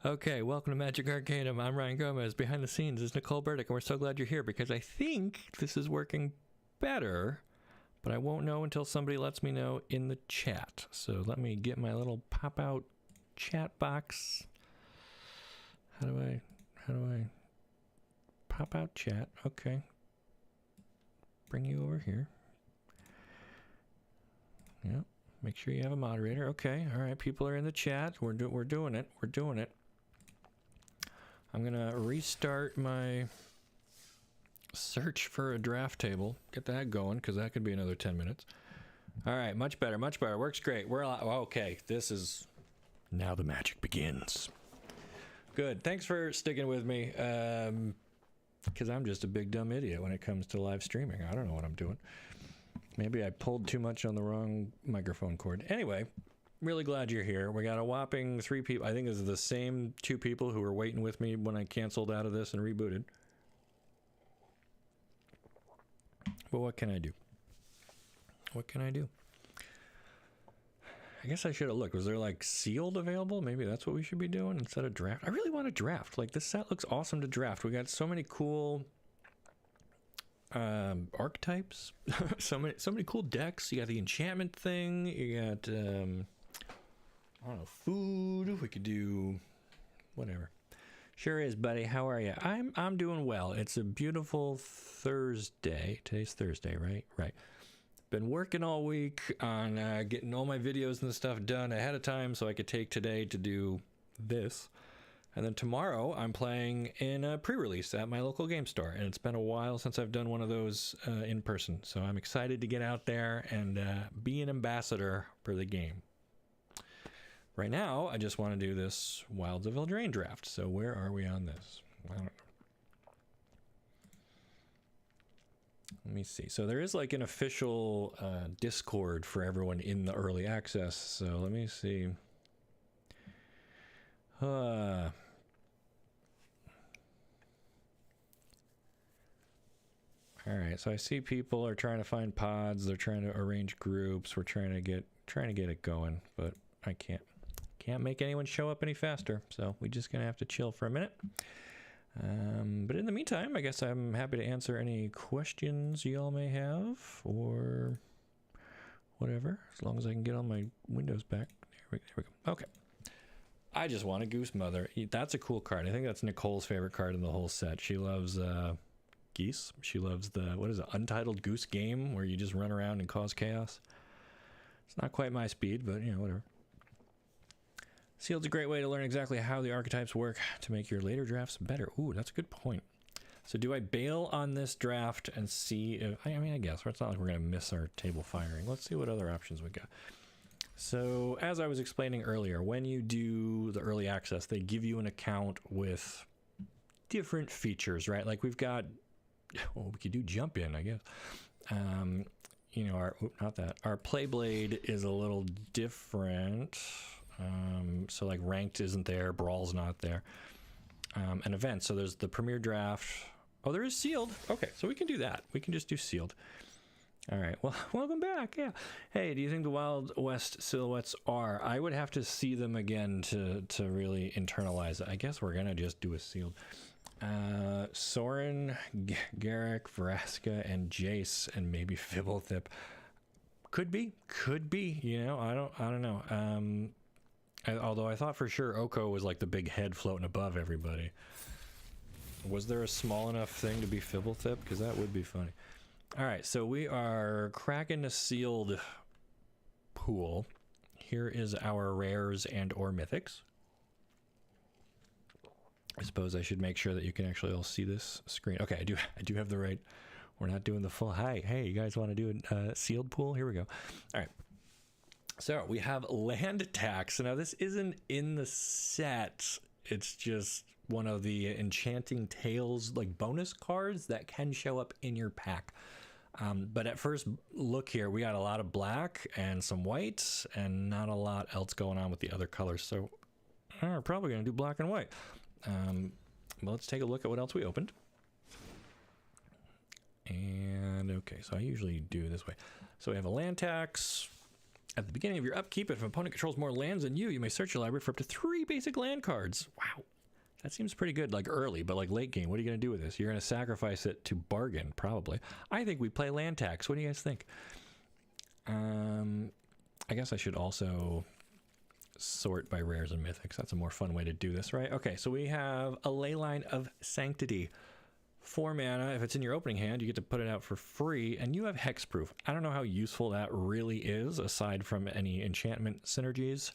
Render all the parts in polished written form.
Okay, welcome to Magic Arcanum. I'm Ryan Gomez. Behind the scenes is Nicole Burdick, and we're so glad you're here because I think this is working better, but I won't know until somebody lets me know in the chat. So let me get my little pop-out chat box. How do I pop out chat? Okay. Bring you over here. Yep. Make sure you have a moderator. Okay. All right. People are in the chat. We're doing it. We're doing it. I'm gonna restart my search for a draft table. Get that going, because that could be another 10 minutes. All right, much better, much better. Works great. We're okay. This is now the magic begins. Good. Thanks for sticking with me, because I'm just a big dumb idiot when it comes to live streaming. I don't know what I'm doing. Maybe I pulled too much on the wrong microphone cord. Anyway. Really glad you're here. We got a whopping 3 people. I think this is the same 2 people who were waiting with me when I canceled out of this and rebooted. But what can I do? What can I do? I guess I should have looked. Was there like sealed available? Maybe that's what we should be doing instead of draft. I really want to draft. Like, this set looks awesome to draft. We got so many cool archetypes. so many cool decks. You got the enchantment thing. You got I don't know, food. We could do whatever. Sure is, buddy. How are you? I'm doing well. It's a beautiful Thursday. Today's Thursday, right? Right. Been working all week on getting all my videos and stuff done ahead of time so I could take today to do this. And then tomorrow I'm playing in a pre-release at my local game store. And it's been a while since I've done one of those in person. So I'm excited to get out there and be an ambassador for the game. Right now, I just want to do this Wilds of Eldraine draft. So where are we on this? I don't know. Let me see. So there is like an official Discord for everyone in the early access. So let me see. All right. So I see people are trying to find pods. They're trying to arrange groups. We're trying to get it going, but I can't make anyone show up any faster. So we're just gonna have to chill for a minute. But in the meantime, I guess I'm happy to answer any questions y'all may have or whatever, as long as I can get all my windows back. There we go. Okay. I just want a Goose Mother. That's a cool card. I think that's Nicole's favorite card in the whole set. She loves geese. She loves the, what is it, Untitled Goose Game, where you just run around and cause chaos. It's not quite my speed, but, you know, whatever. Sealed's a great way to learn exactly how the archetypes work to make your later drafts better. Ooh, that's a good point. So do I bail on this draft and see if, I mean, I guess, it's not like we're going to miss our table firing. Let's see what other options we got. So as I was explaining earlier, when you do the early access, they give you an account with different features, right? Like we've got, well, we could do jump in, I guess. You know, our Playblade is a little different. So like ranked isn't there, brawl's not there. And events, so there's the premier draft. Oh, there is sealed. Okay, so we can do that. We can just do sealed. All right, well, welcome back. Yeah. Hey, do you think the Wild West silhouettes are? I would have to see them again to really internalize it. I guess we're gonna just do a sealed. Sorin, Garrick, Vraska, and Jace, and maybe Fibblethip. Could be. You know, I don't know. Although I thought for sure Oko was like the big head floating above everybody. Was there a small enough thing to be Fibblethip? Because that would be funny. All right, so we are cracking a sealed pool. Here is our rares and or mythics. I suppose I should make sure that you can actually all see this screen. Okay, I do have the right. We're not doing the full. Hey, you guys want to do a sealed pool? Here we go. All right. So we have land tax. Now this isn't in the set. It's just one of the Enchanting Tales like bonus cards that can show up in your pack. But at first look here, we got a lot of black and some white and not a lot else going on with the other colors. So we're probably going to do black and white. But let's take a look at what else we opened. And okay, so I usually do it this way. So we have a land tax. At the beginning of your upkeep, if an opponent controls more lands than you may search your library for up to 3 basic land cards. Wow. That seems pretty good, like early, but like late game, what are you going to do with this? You're going to sacrifice it to bargain, probably. I think we play land tax. What do you guys think? I guess I should also sort by rares and mythics. That's a more fun way to do this, right? Okay, so we have a Leyline of Sanctity. 4 mana. If it's in your opening hand, you get to put it out for free, and you have hexproof. I don't know how useful that really is, aside from any enchantment synergies,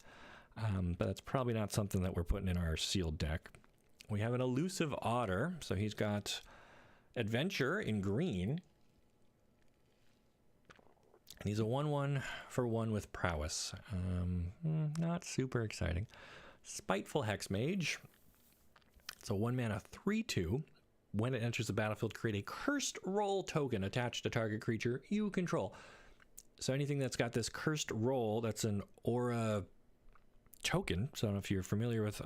but that's probably not something that we're putting in our sealed deck. We have an Elusive Otter, so he's got Adventure in green, and he's a 1/1 for 1 with Prowess. Not super exciting. Spiteful Hexmage. It's a 1 mana 3/2. When it enters the battlefield, create a Cursed Roll token attached to target creature you control. So anything that's got this Cursed Roll, that's an aura token. So I don't know if you're familiar with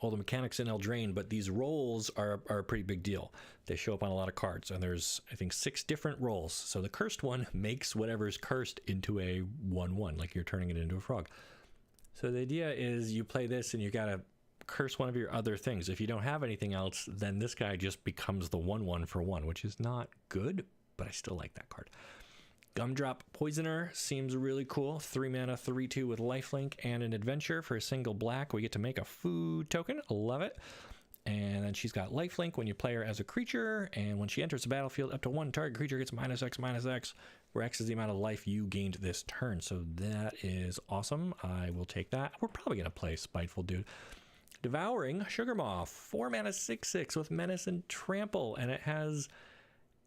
all the mechanics in Eldraine, but these rolls are a pretty big deal. They show up on a lot of cards, and there's, I think, 6 different rolls. So the cursed one makes whatever's cursed into a 1/1, like you're turning it into a frog. So the idea is you play this, and you got to curse one of your other things. If you don't have anything else, then this guy just becomes the 1/1 for 1, which is not good, but I still like that card. Gumdrop Poisoner seems really cool. 3 mana, 3/2 with lifelink and an adventure for a single black. We get to make a food token. I love it. And then she's got lifelink when you play her as a creature, and when she enters the battlefield, up to 1 target creature gets -X/-X, where X is the amount of life you gained this turn. So that is awesome. I will take that. We're probably going to play Spiteful Dude. Devouring Sugarmoth, 4 mana 6/6 with Menace and Trample, and it has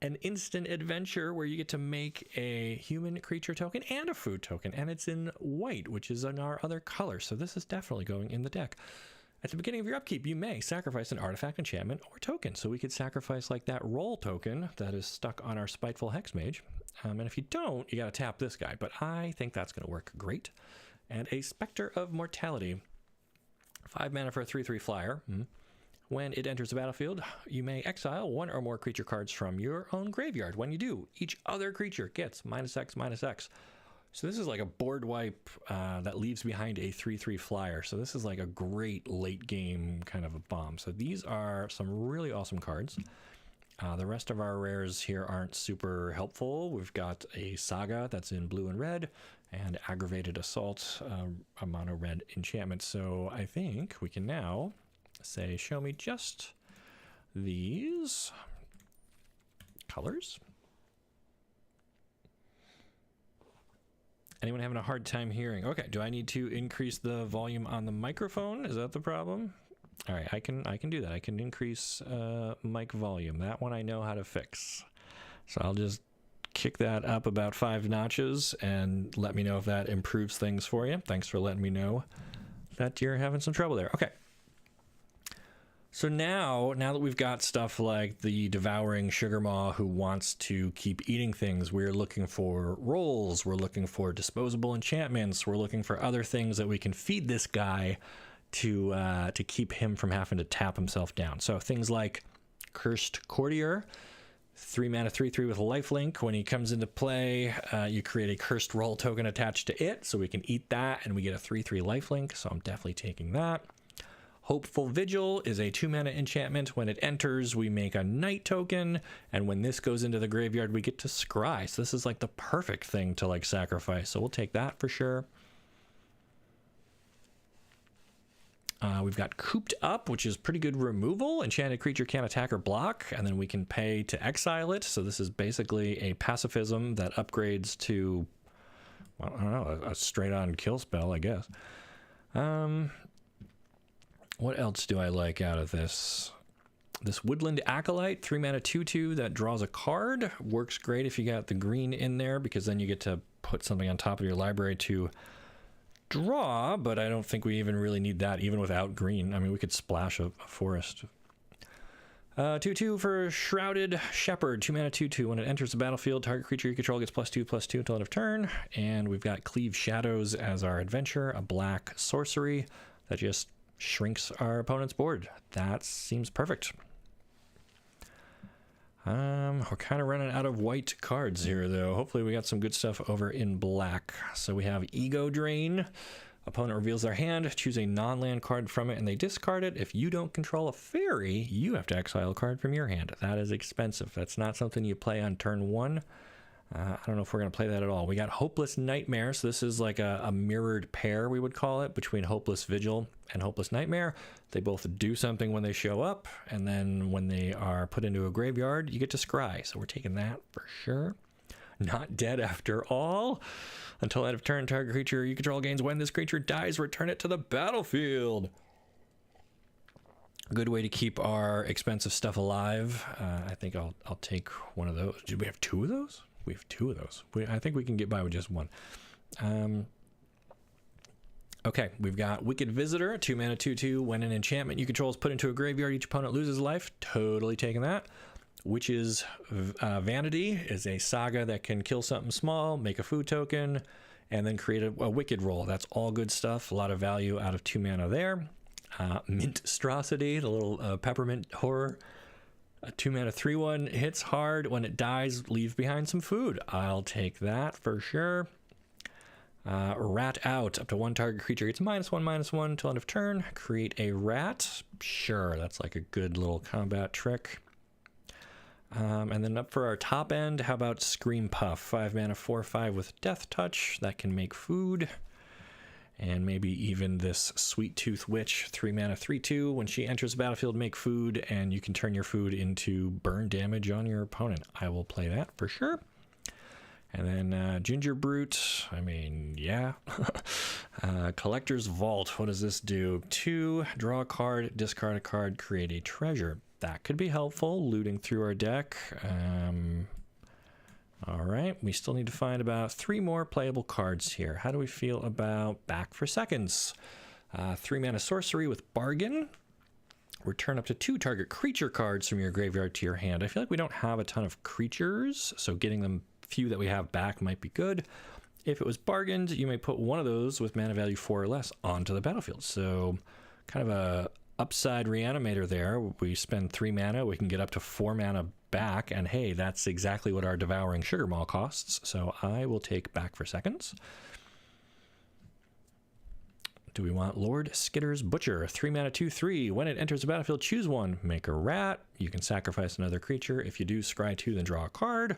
an instant adventure where you get to make a human creature token and a food token, and it's in white, which is in our other color, so this is definitely going in the deck. At the beginning of your upkeep, you may sacrifice an artifact, enchantment, or token, so we could sacrifice like that roll token that is stuck on our Spiteful Hexmage, and if you don't, you got to tap this guy, but I think that's going to work great. And a Spectre of Mortality. 5 mana for a 3/3 flyer. When it enters the battlefield, you may exile 1 or more creature cards from your own graveyard. When you do, each other creature gets -X/-X. So this is like a board wipe that leaves behind a 3/3 flyer. So this is like a great late game kind of a bomb. So these are some really awesome cards. The rest of our rares here aren't super helpful. We've got a Saga that's in blue and red, and Aggravated Assault, a mono red enchantment. So I think we can now say, show me just these colors. Anyone having a hard time hearing? Okay, do I need to increase the volume on the microphone? Is that the problem? All right, I can do that. I can increase mic volume. That one I know how to fix. So I'll just kick that up about 5 notches and let me know if that improves things for you. Thanks for letting me know that you're having some trouble there. Okay. So now that we've got stuff like the Devouring Sugarmaw who wants to keep eating things, we're looking for rolls, we're looking for disposable enchantments, we're looking for other things that we can feed this guy to keep him from having to tap himself down. So things like Cursed Courtier, 3 mana 3/3 with a lifelink. When he comes into play, you create a Cursed Roll token attached to it, so we can eat that and we get a 3/3 lifelink, so I'm definitely taking that. Hopeful Vigil is a 2 mana enchantment. When it enters, we make a night token, and when this goes into the graveyard, we get to scry. So this is like the perfect thing to like sacrifice, so we'll take that for sure. We've got Cooped Up, which is pretty good removal. Enchanted creature can't attack or block, and then we can pay to exile it. So this is basically a pacifism that upgrades to, well, I don't know, a straight-on kill spell, I guess. What else do I like out of this? This Woodland Acolyte, 3 mana 2/2 that draws a card. Works great if you got the green in there, because then you get to put something on top of your library to draw, but I don't think we even really need that even without green. I mean, we could splash a forest. 2/2 for Shrouded Shepherd, 2 mana 2/2. When it enters the battlefield, target creature you control gets +2/+2 until end of turn. And we've got Cleave Shadows as our adventure, a black sorcery that just shrinks our opponent's board. That seems perfect. We're kind of running out of white cards here, though. Hopefully we got some good stuff over in black. So we have Ego Drain. Opponent reveals their hand, choose a non-land card from it, and they discard it. If you don't control a fairy, you have to exile a card from your hand. That is expensive. That's not something you play on turn 1. I don't know if we're going to play that at all. We got Hopeless Nightmare, so this is like a mirrored pair, we would call it, between Hopeless Vigil and Hopeless Nightmare. They both do something when they show up, and then when they are put into a graveyard, you get to scry. So we're taking that for sure. Not dead after all. Until end of turn, target creature you control gains. When this creature dies, return it to the battlefield. Good way to keep our expensive stuff alive. I think I'll take one of those. Do we have 2 of those? We have 2 of those. I think we can get by with just 1. Okay, we've got Wicked Visitor, 2 mana 2/2. When an enchantment you control is put into a graveyard, each opponent loses life. Totally taking that. Witch's Vanity is a saga that can kill something small, make a food token, and then create a wicked roll. That's all good stuff. A lot of value out of 2 mana there. Minstrosity, the little peppermint horror. A 2 mana 3/1 hits hard. When it dies, leave behind some food. I'll take that for sure. Rat Out, up to 1 target creature gets -1/-1 till end of turn. Create a rat. Sure, that's like a good little combat trick. And then up for our top end, how about Scream Puff? 5 mana 4/5 with Death Touch. That can make food. And maybe even this Sweet Tooth Witch, 3 mana 3/2. When she enters the battlefield, make food, and you can turn your food into burn damage on your opponent. I will play that for sure. And then Ginger Brute, I mean, yeah. Collector's Vault, what does this do? 2, draw a card, discard a card, create a treasure. That could be helpful, looting through our deck. All right, we still need to find about 3 more playable cards here. How do we feel about Back for Seconds? 3 mana sorcery with Bargain. Return up to 2 target creature cards from your graveyard to your hand. I feel like we don't have a ton of creatures, so getting them few that we have back might be good. If it was bargained, you may put one of those with mana value 4 or less onto the battlefield. So kind of a upside reanimator there. We spend 3 mana, we can get up to 4 mana back, and hey, that's exactly what our Devouring Sugar Maw costs. So I will take Back for Seconds. Do we want Lord Skitter's Butcher? 3 mana 2/3. When it enters the battlefield, choose 1. Make a rat. You can sacrifice another creature. If you do, scry 2, then draw a card.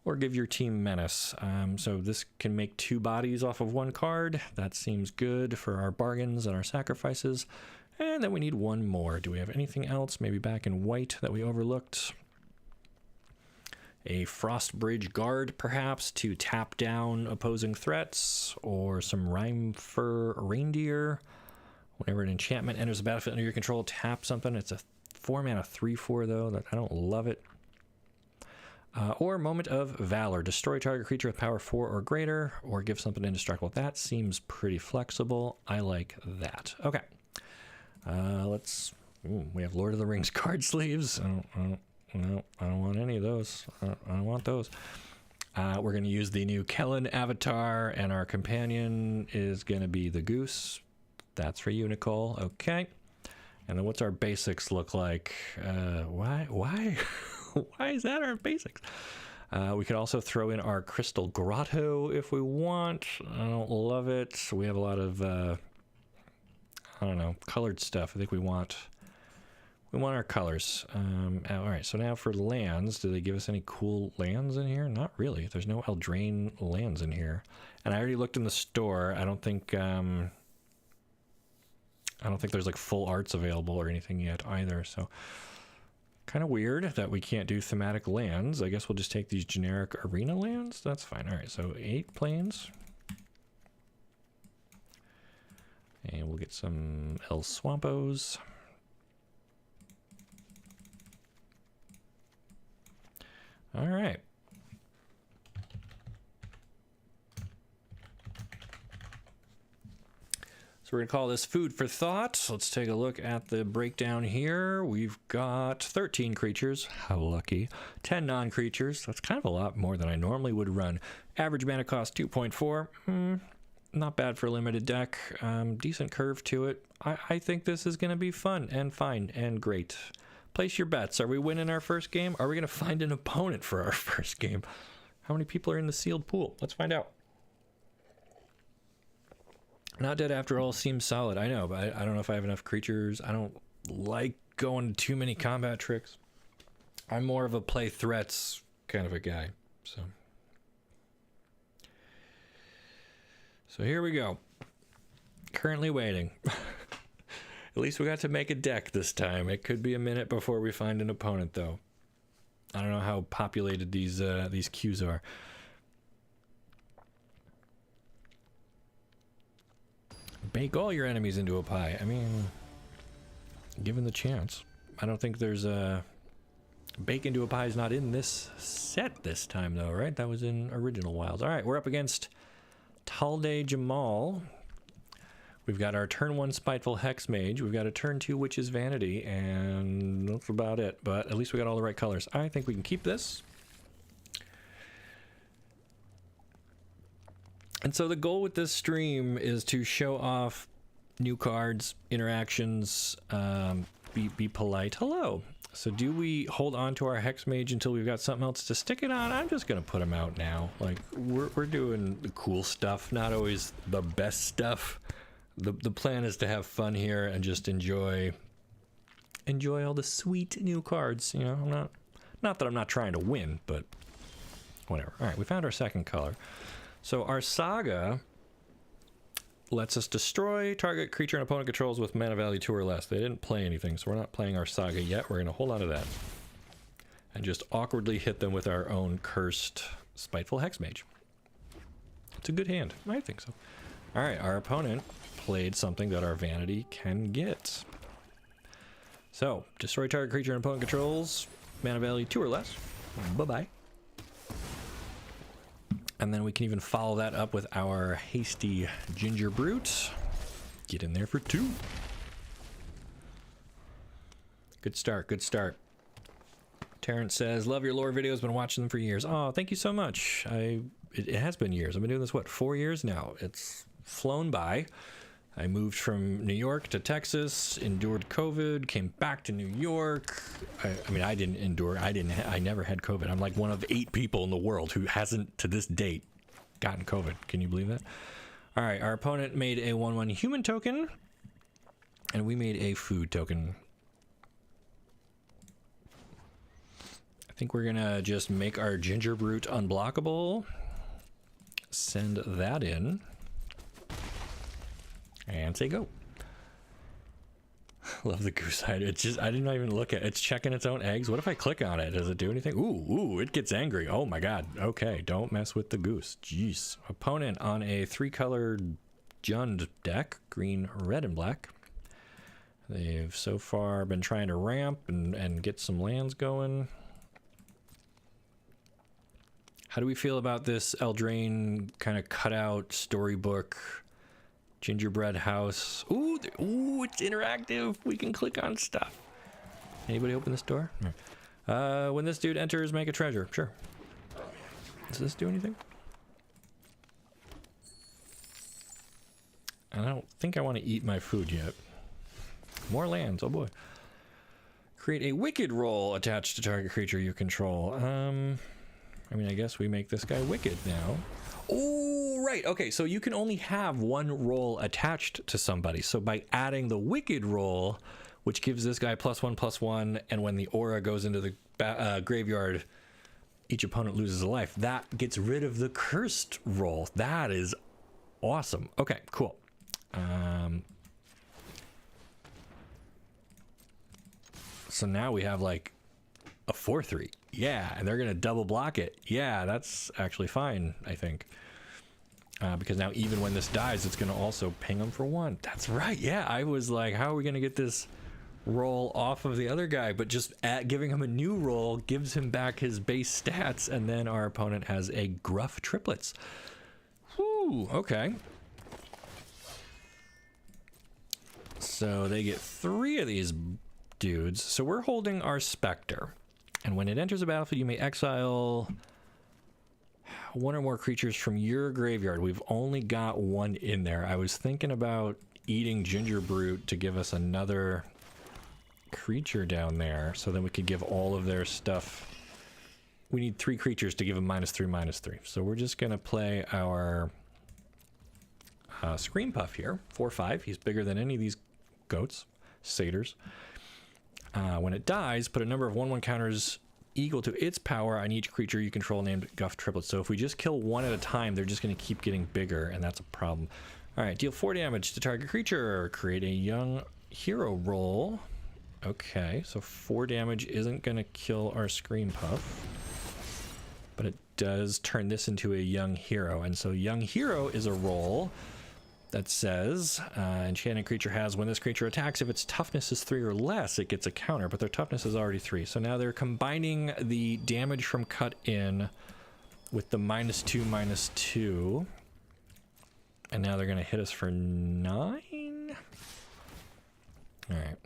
Or give your team Menace. So this can make 2 bodies off of 1 card. That seems good for our bargains and our sacrifices. And then we need 1 more. Do we have anything else? Maybe back in white that we overlooked? A Frostbridge Guard, perhaps, to tap down opposing threats. Or some Rhymefur Reindeer. Whenever an enchantment enters the battlefield under your control, tap something. It's a 4 mana 3/4, though. I don't love it. Or Moment of Valor. Destroy target creature with power 4 or greater, or give something indestructible. That seems pretty flexible. I like that. Okay. We have Lord of the Rings card sleeves. No, I don't want any of those. I don't want those. We're going to use the new Kellen avatar, and our companion is going to be the goose. That's for you, Nicole. Okay. And then what's our basics look like? Why? Why is that our basics? We could also throw in our Crystal Grotto if we want. I don't love it. We have a lot of, I don't know, colored stuff. I think we want our colors. All right, so now for lands, do they give us any cool lands in here? Not really. There's no Eldraine lands in here. And I already looked in the store. I don't think there's like full arts available or anything yet either, so kind of weird that we can't do thematic lands. I guess we'll just take these generic arena lands. That's fine. All right, so 8 planes. And we'll get some El Swampos. All right. We're going to call this Food for Thought. Let's take a look at the breakdown here. We've got 13 creatures. How lucky. 10 non-creatures. That's kind of a lot more than I normally would run. Average mana cost 2.4. Not bad for a limited deck. Decent curve to it. I think this is going to be fun and fine and great. Place your bets. Are we winning our first game? Are we going to find an opponent for our first game? How many people are in the sealed pool? Let's find out. Not dead after all seems solid. I know, but I don't know if I have enough creatures. I don't like going too many combat tricks. I'm more of a play threats kind of a guy. So here we go. Currently waiting. At least we got to make a deck this time. It could be a minute before we find an opponent, though. I don't know how populated these queues are. Bake all your enemies into a pie. I mean, given the chance. I don't think there's a... Bake into a pie is not in this set this time, though, right? That was in Original Wilds. All right, we're up against Talde Jamal. We've got our turn 1 Spiteful Hex Mage. We've got a turn 2 Witch's Vanity, and that's about it. But at least we got all the right colors. I think we can keep this. And so the goal with this stream is to show off new cards, interactions, be polite. Hello. So do we hold on to our Hex Mage until we've got something else to stick it on? I'm just going to put him out now. Like, we're doing the cool stuff, not always the best stuff. The plan is to have fun here and just enjoy all the sweet new cards. You know, not that I'm not trying to win, but whatever. All right, we found our second color. So our Saga lets us destroy target creature and opponent controls with mana value 2 or less. They didn't play anything, so we're not playing our Saga yet. We're going to hold on to that and just awkwardly hit them with our own cursed Spiteful Hexmage. It's a good hand. I think so. All right, our opponent played something that our Vanity can get. So, destroy target creature and opponent controls, mana value 2 or less. Bye-bye. And then we can even follow that up with our hasty Ginger Brute. Get in there for 2. Good start, good start. Terrence says, love your lore videos, been watching them for years. Oh, thank you so much. It has been years. I've been doing this, what, 4 years now? It's flown by. I moved from New York to Texas, endured COVID, came back to New York. I mean, I didn't endure. I never had COVID. I'm like one of 8 people in the world who hasn't, to this date, gotten COVID. Can you believe that? All right, our opponent made a 1/1 human token, and we made a food token. I think we're gonna just make our Ginger Brute unblockable. Send that in. And say go. Love the goose hide. It's just, I didn't even look at it. It's checking its own eggs. What if I click on it? Does it do anything? Ooh, it gets angry. Oh my god. Okay, don't mess with the goose. Jeez. Opponent on a 3-colored Jund deck, green, red, and black. They've so far been trying to ramp and get some lands going. How do we feel about this Eldraine kind of cutout storybook? Gingerbread house. Ooh, it's interactive. We can click on stuff. Anybody open this door? No. When this dude enters, make a treasure. Sure. Does this do anything? I don't think I want to eat my food yet. More lands. Oh boy. Create a wicked roll attached to target creature you control. I mean, I guess we make this guy wicked now. Oh, right. Okay, so you can only have 1 roll attached to somebody. So by adding the wicked roll, which gives this guy +1/+1, and when the aura goes into the graveyard, each opponent loses a life. That gets rid of the cursed roll. That is awesome. Okay, cool. So now we have like a 4/3. Yeah, and they're going to double block it. Yeah, that's actually fine, I think. Because now even when this dies, it's going to also ping them for 1. That's right. Yeah, I was like, how are we going to get this roll off of the other guy? But just giving him a new roll gives him back his base stats, and then our opponent has a gruff triplets. Whew, okay. So they get 3 of these dudes. So we're holding our Spectre. And when it enters the battlefield, you may exile 1 or more creatures from your graveyard. We've only got 1 in there. I was thinking about eating Ginger Brute to give us another creature down there, so then we could give all of their stuff. We need 3 creatures to give them -3/-3. So we're just gonna play our Scream Puff here, 4/5. He's bigger than any of these goats, satyrs. When it dies, put a number of 1/1 counters equal to its power on each creature you control named Guff triplets. So if we just kill one at a time, they're just going to keep getting bigger, and that's a problem. All right, deal 4 damage to target creature. Create a young hero roll. Okay, so 4 damage isn't going to kill our Scream Puff, but it does turn this into a young hero. And so young hero is a roll that says enchanted creature has, when this creature attacks, if its toughness is 3 or less, it gets a counter, but their toughness is already 3. So now they're combining the damage from cut in with the -2/-2, and now they're going to hit us for 9. All right.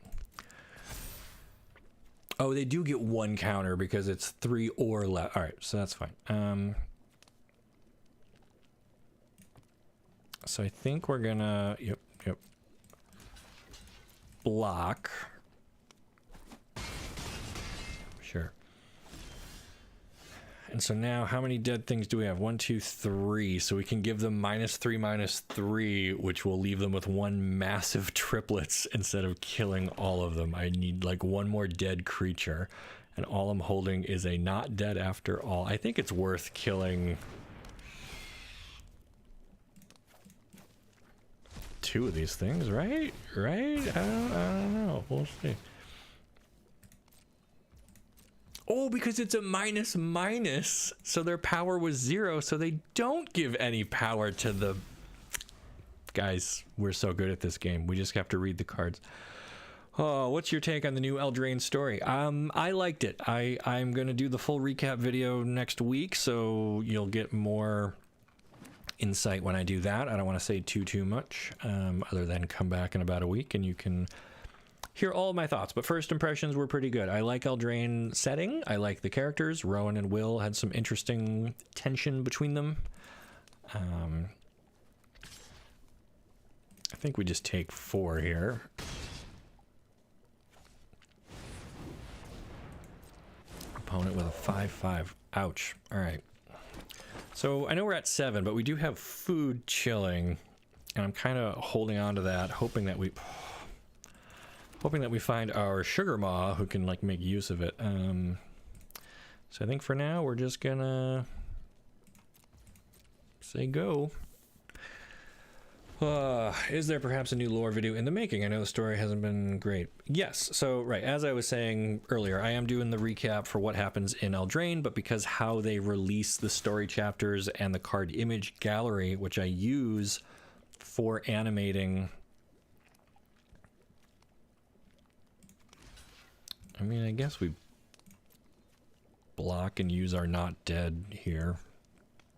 Oh, they do get 1 counter because it's 3 or less. All right, so that's fine. So I think we're gonna, yep, block. Sure. And so now how many dead things do we have? 1, 2, 3. So we can give them -3/-3, which will leave them with 1 massive triplets instead of killing all of them. I need like 1 more dead creature, and all I'm holding is a not dead after all. I think it's worth killing 2 of these things, right? I don't know. We'll see. Oh, because it's a -/-, so their power was 0, so they don't give any power to the... Guys, we're so good at this game. We just have to read the cards. Oh, what's your take on the new Eldraine story? I liked it. I'm going to do the full recap video next week, so you'll get more insight when I do that. I don't want to say too much, other than come back in about a week and you can hear all of my thoughts. But first impressions were pretty good. I like Eldraine setting. I like the characters. Rowan and Will had some interesting tension between them. I think we just take 4 here. Opponent with a 5/5. Ouch. All right. So I know we're at 7, but we do have food chilling, and I'm kind of holding on to that, hoping that we find our sugar maw who can like make use of it. So I think for now we're just gonna say go. Is there perhaps a new lore video in the making? I know the story hasn't been great. Yes, so right, as I was saying earlier, I am doing the recap for what happens in Eldraine, but because how they release the story chapters and the card image gallery, which I use for animating... I mean, I guess we block and use our not dead here.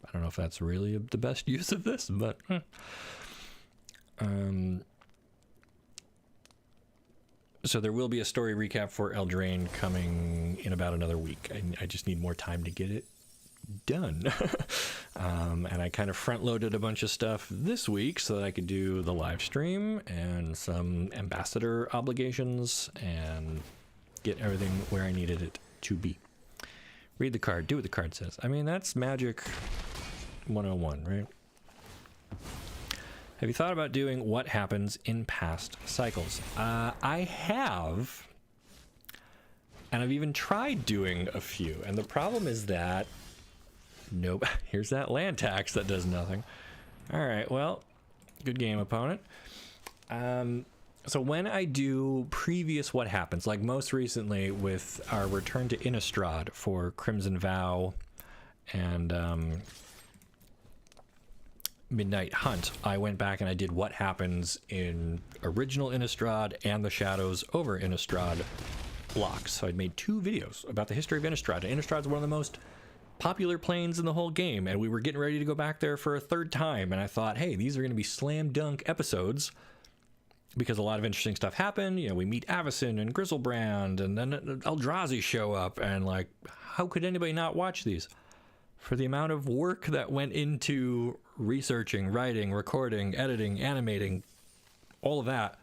I don't know if that's really the best use of this, but... So there will be a story recap for Eldraine coming in about another week. I just need more time to get it done. And I kind of front-loaded a bunch of stuff this week so that I could do the live stream and some ambassador obligations and get everything where I needed it to be. Read the card. Do what the card says. I mean, that's Magic 101, right? Have you thought about doing what happens in past cycles? I have, and I've even tried doing a few, and the problem is that, nope, here's that land tax that does nothing. All right, well, good game, opponent. So when I do previous what happens, like most recently with our return to Innistrad for Crimson Vow and Midnight Hunt, I went back and I did what happens in original Innistrad and the Shadows over Innistrad blocks. So I made 2 videos about the history of Innistrad. Innistrad's one of the most popular planes in the whole game, and we were getting ready to go back there for a 3rd time, and I thought, hey, these are going to be slam dunk episodes because a lot of interesting stuff happened. You know, we meet Avacyn and Griselbrand, and then Eldrazi show up, and like, how could anybody not watch these? For the amount of work that went into researching, writing, recording, editing, animating, all of that,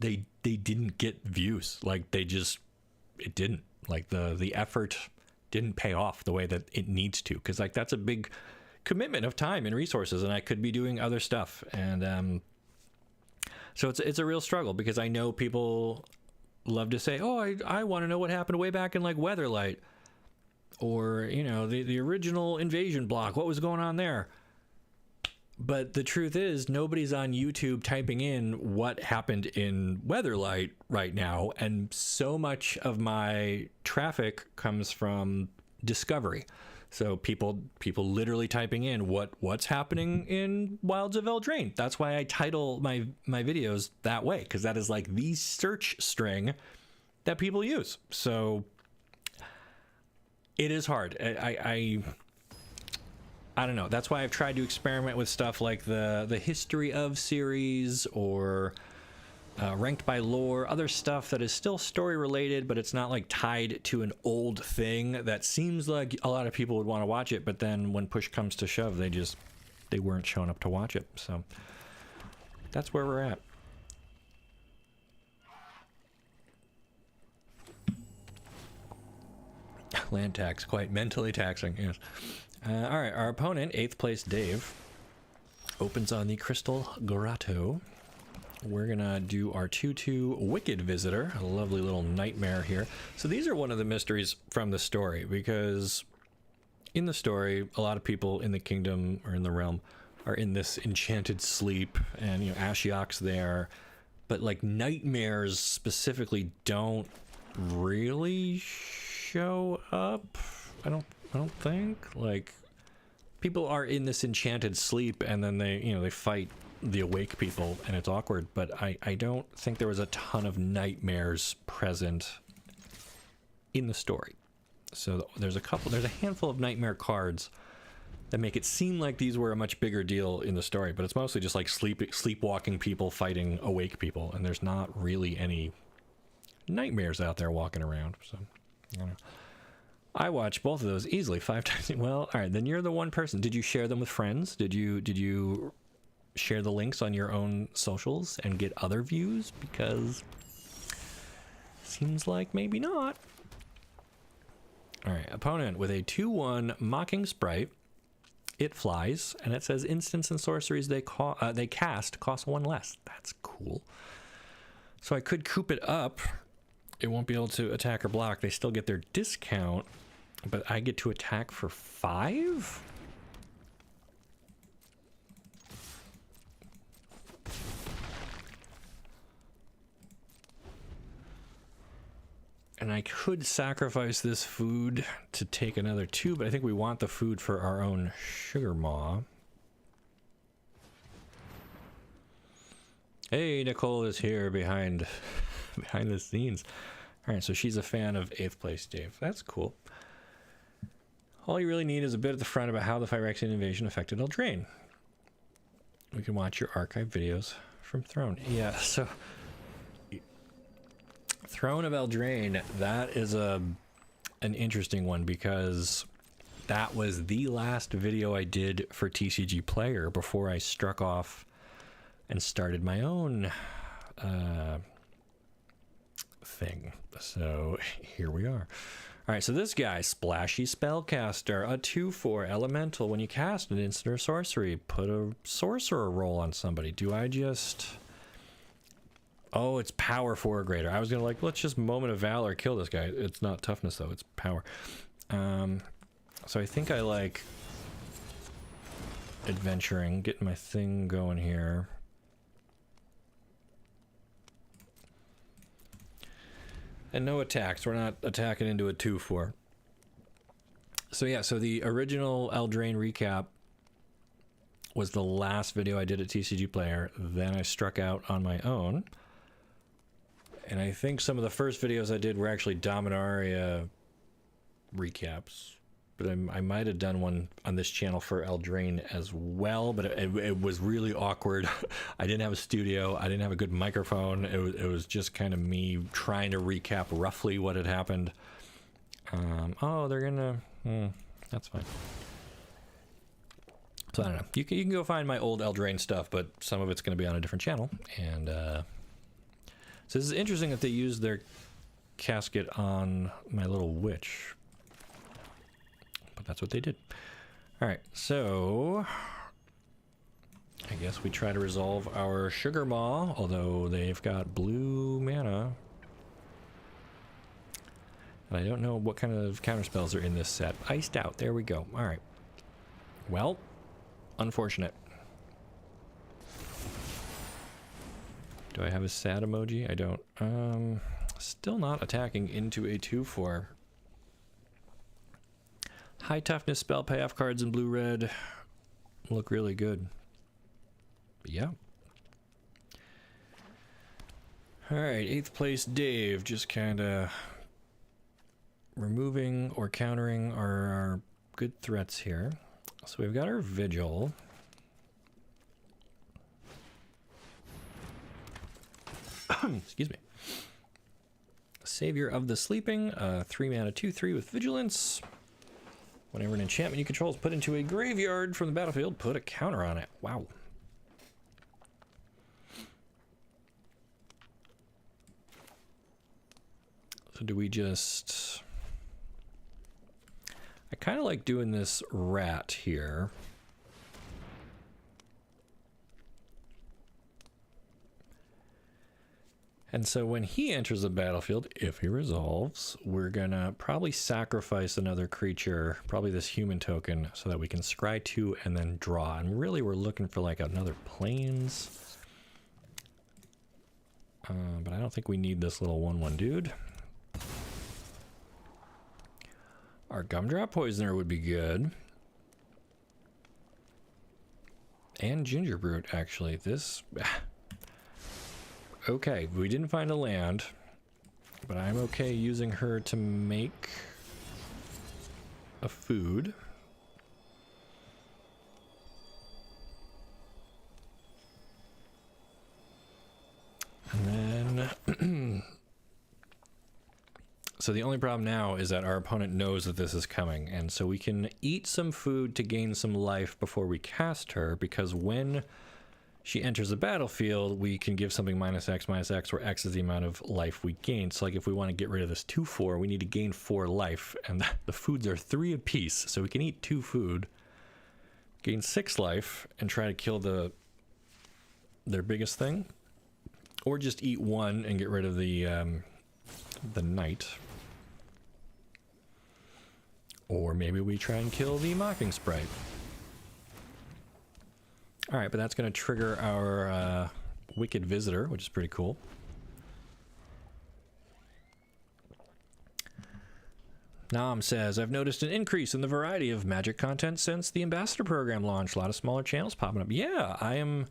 they didn't get views. Like it didn't, like the effort didn't pay off the way that it needs to, because like that's a big commitment of time and resources, and I could be doing other stuff. And so it's a real struggle, because I know people love to say, oh, I want to know what happened way back in like Weatherlight, or, you know, the original invasion block, what was going on there. But the truth is, nobody's on YouTube typing in what happened in Weatherlight right now, and so much of my traffic comes from discovery. So people literally typing in what's happening in Wilds of Eldraine. That's why I title my videos that way, because that is like the search string that people use. So it is hard. I don't know. That's why I've tried to experiment with stuff like the history of series, or ranked by lore, other stuff that is still story related, but it's not like tied to an old thing that seems like a lot of people would want to watch it, but then when push comes to shove, they weren't showing up to watch it. So that's where we're at. Land tax, quite mentally taxing, yes. All right, our opponent, 8th place Dave, opens on the Crystal Grotto. We're gonna do our 2/2 Wicked Visitor, a lovely little nightmare here. So these are one of the mysteries from the story, because in the story, a lot of people in the kingdom or in the realm are in this enchanted sleep, and, you know, Ashiok's there, but like nightmares specifically don't really show up. I don't think. Like, people are in this enchanted sleep, and then they fight the awake people, and it's awkward, but I don't think there was a ton of nightmares present in the story. So there's a handful of nightmare cards that make it seem like these were a much bigger deal in the story, but it's mostly just like sleepwalking people fighting awake people, and there's not really any nightmares out there walking around. So I don't know. I watched both of those easily 5 times. Well, all right, then you're the one person. Did you share them with friends? Did you share the links on your own socials and get other views? Because seems like maybe not. All right, opponent with a 2/1 Mocking Sprite. It flies, and it says instants and sorceries they cast cost 1 less. That's cool. So I could coop it up. It won't be able to attack or block. They still get their discount, but I get to attack for 5? And I could sacrifice this food to take another 2, but I think we want the food for our own Sugar Maw. Hey, Nicole is here behind the scenes. All right, so she's a fan of 8th place Dave. That's cool. All you really need is a bit at the front about how the Phyrexian invasion affected Eldraine. We can watch your archive videos from Throne. Yeah, so Throne of Eldraine, that is an interesting one, because that was the last video I did for TCG Player before I struck off and started my own thing. So here we are. All right, so this guy, Splashy Spellcaster, a 2/4 elemental. When you cast an instant or sorcery, put a sorcerer roll on somebody. Do I just... Oh, it's power 4 or greater. I was gonna like, let's just Moment of Valor kill this guy. It's not toughness though, it's power. So I think I like adventuring, getting my thing going here. And no attacks. We're not attacking into a 2/4. So yeah, so the original Eldraine recap was the last video I did at TCG Player. Then I struck out on my own. And I think some of the first videos I did were actually Dominaria recaps. But I might have done one on this channel for Eldraine as well, but it was really awkward. I didn't have a studio. I didn't have a good microphone. It was just kind of me trying to recap roughly what had happened. Oh, they're gonna... that's fine. So I don't know. You can go find my old Eldraine stuff, but some of it's going to be on a different channel. And So this is interesting that they used their casket on my little witch. But that's what they did. Alright, so I guess we try to resolve our Sugar Maw, although they've got blue mana. And I don't know what kind of counterspells are in this set. Iced out, there we go. Alright. Well, unfortunate. Do I have a sad emoji? I don't. Still not attacking into a 2/4. High toughness spell payoff cards in blue-red look really good. But yeah. Alright, 8th place Dave, just kind of removing or countering our good threats here. So we've got our Vigil. Excuse me. Savior of the Sleeping, 3 mana 2/3 with Vigilance. Whenever an enchantment you control is put into a graveyard from the battlefield, put a counter on it. Wow. So do we just... I kind of like doing this rat here. And so when he enters the battlefield, if he resolves, we're gonna probably sacrifice another creature, probably this human token, so that we can scry 2 and then draw. And really we're looking for like another plains. But I don't think we need this little 1/1 dude. Our Gumdrop Poisoner would be good. And Ginger Brute, actually. This... Okay, we didn't find a land, but I'm okay using her to make a food. And then... So the only problem now is that our opponent knows that this is coming, and so we can eat some food to gain some life before we cast her, because when she enters the battlefield, we can give something -X, where X is the amount of life we gain. So like if we want to get rid of this 2/4, we need to gain 4 life, and the foods are 3 apiece, so we can eat 2 food, gain 6 life, and try to kill their biggest thing, or just eat 1 and get rid of the knight. Or maybe we try and kill the Mocking Sprite. Alright, but that's going to trigger our Wicked Visitor, which is pretty cool. Nam says, I've noticed an increase in the variety of Magic content since the Ambassador program launched. A lot of smaller channels popping up. Yeah, I'm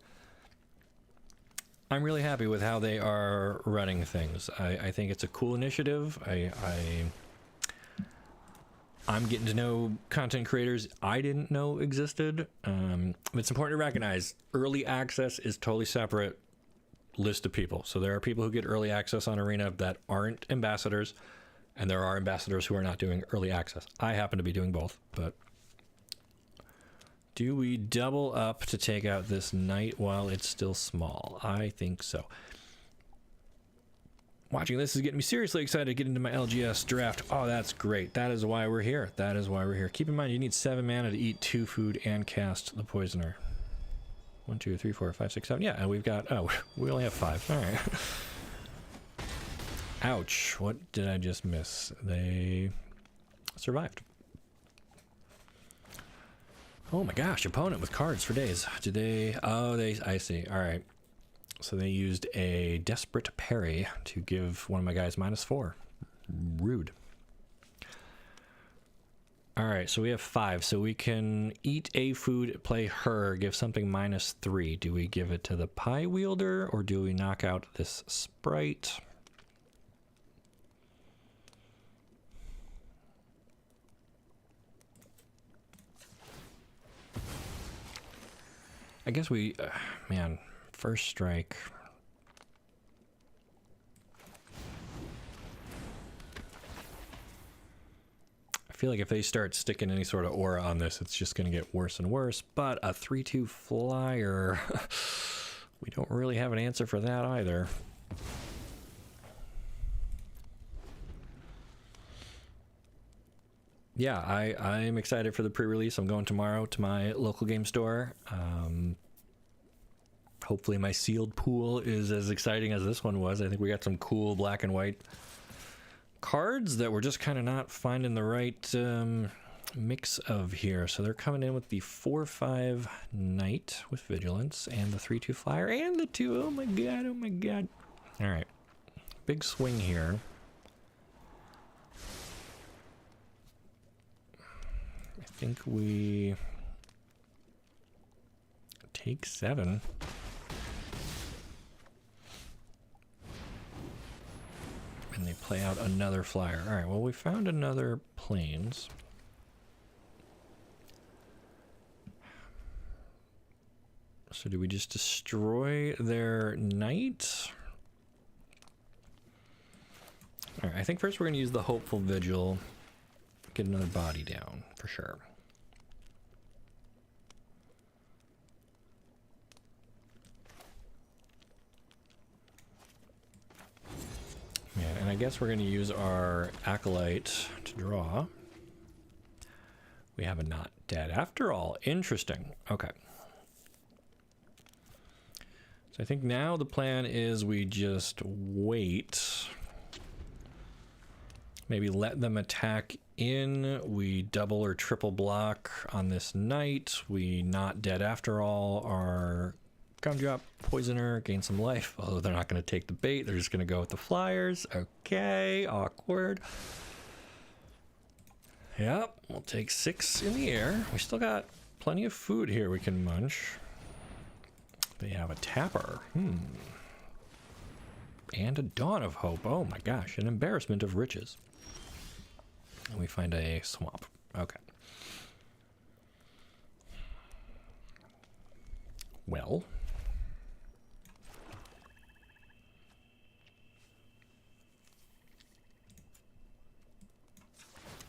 really happy with how they are running things. I think it's a cool initiative. I'm getting to know content creators I didn't know existed. It's important to recognize early access is totally separate list of people. So there are people who get early access on Arena that aren't ambassadors, and there are ambassadors who are not doing early access. I happen to be doing both, but do we double up to take out this knight while it's still small? I think so. Watching this is getting me seriously excited to get into my LGS draft. Oh, that's great. That is why we're here. That is why we're here. Keep in mind, you need 7 mana to eat 2 food and cast the Poisoner. 1, 2, 3, 4, 5, 6, 7. Yeah, and we've got... Oh, we only have 5. All right. Ouch. What did I just miss? They survived. Oh my gosh, opponent with cards for days. Did they... Oh, I see. All right. So they used a Desperate Parry to give one of my guys -4. Rude. All right, so we have 5. So we can eat a food, play her, give something -3. Do we give it to the Pie Wielder, or do we knock out this Sprite? I guess we... man... First strike. I feel like if they start sticking any sort of aura on this, it's just going to get worse and worse. But a 3/2 flyer, we don't really have an answer for that either. yeah, I'm excited for the pre-release. I'm going tomorrow to my local game store. Hopefully my sealed pool is as exciting as this one was. I think we got some cool black and white cards that we're just kind of not finding the right mix of here. So they're coming in with the 4/5 Knight with Vigilance and the 3/2 Flyer and the 2. Oh my god, oh my god. All right, big swing here. I think we take 7. And they play out another flyer. All right, well, we found another plains. So do we just destroy their knight? All right, I think first we're going to use the Hopeful Vigil. Get another body down, for sure. Yeah, and I guess we're going to use our Acolyte to draw. We have a not dead after all. Interesting. Okay. So I think now the plan is we just wait. Maybe let them attack in. We double or triple block on this knight. We not dead after all. Our Gumdrop Poisoner gain some life. Although they're not going to take the bait. They're just going to go with the flyers. Okay, awkward. Yep, we'll take 6 in the air. We still got plenty of food here we can munch. They have a Tapper. And a Dawn of Hope. Oh my gosh, an Embarrassment of Riches. And we find a Swamp. Okay. Well.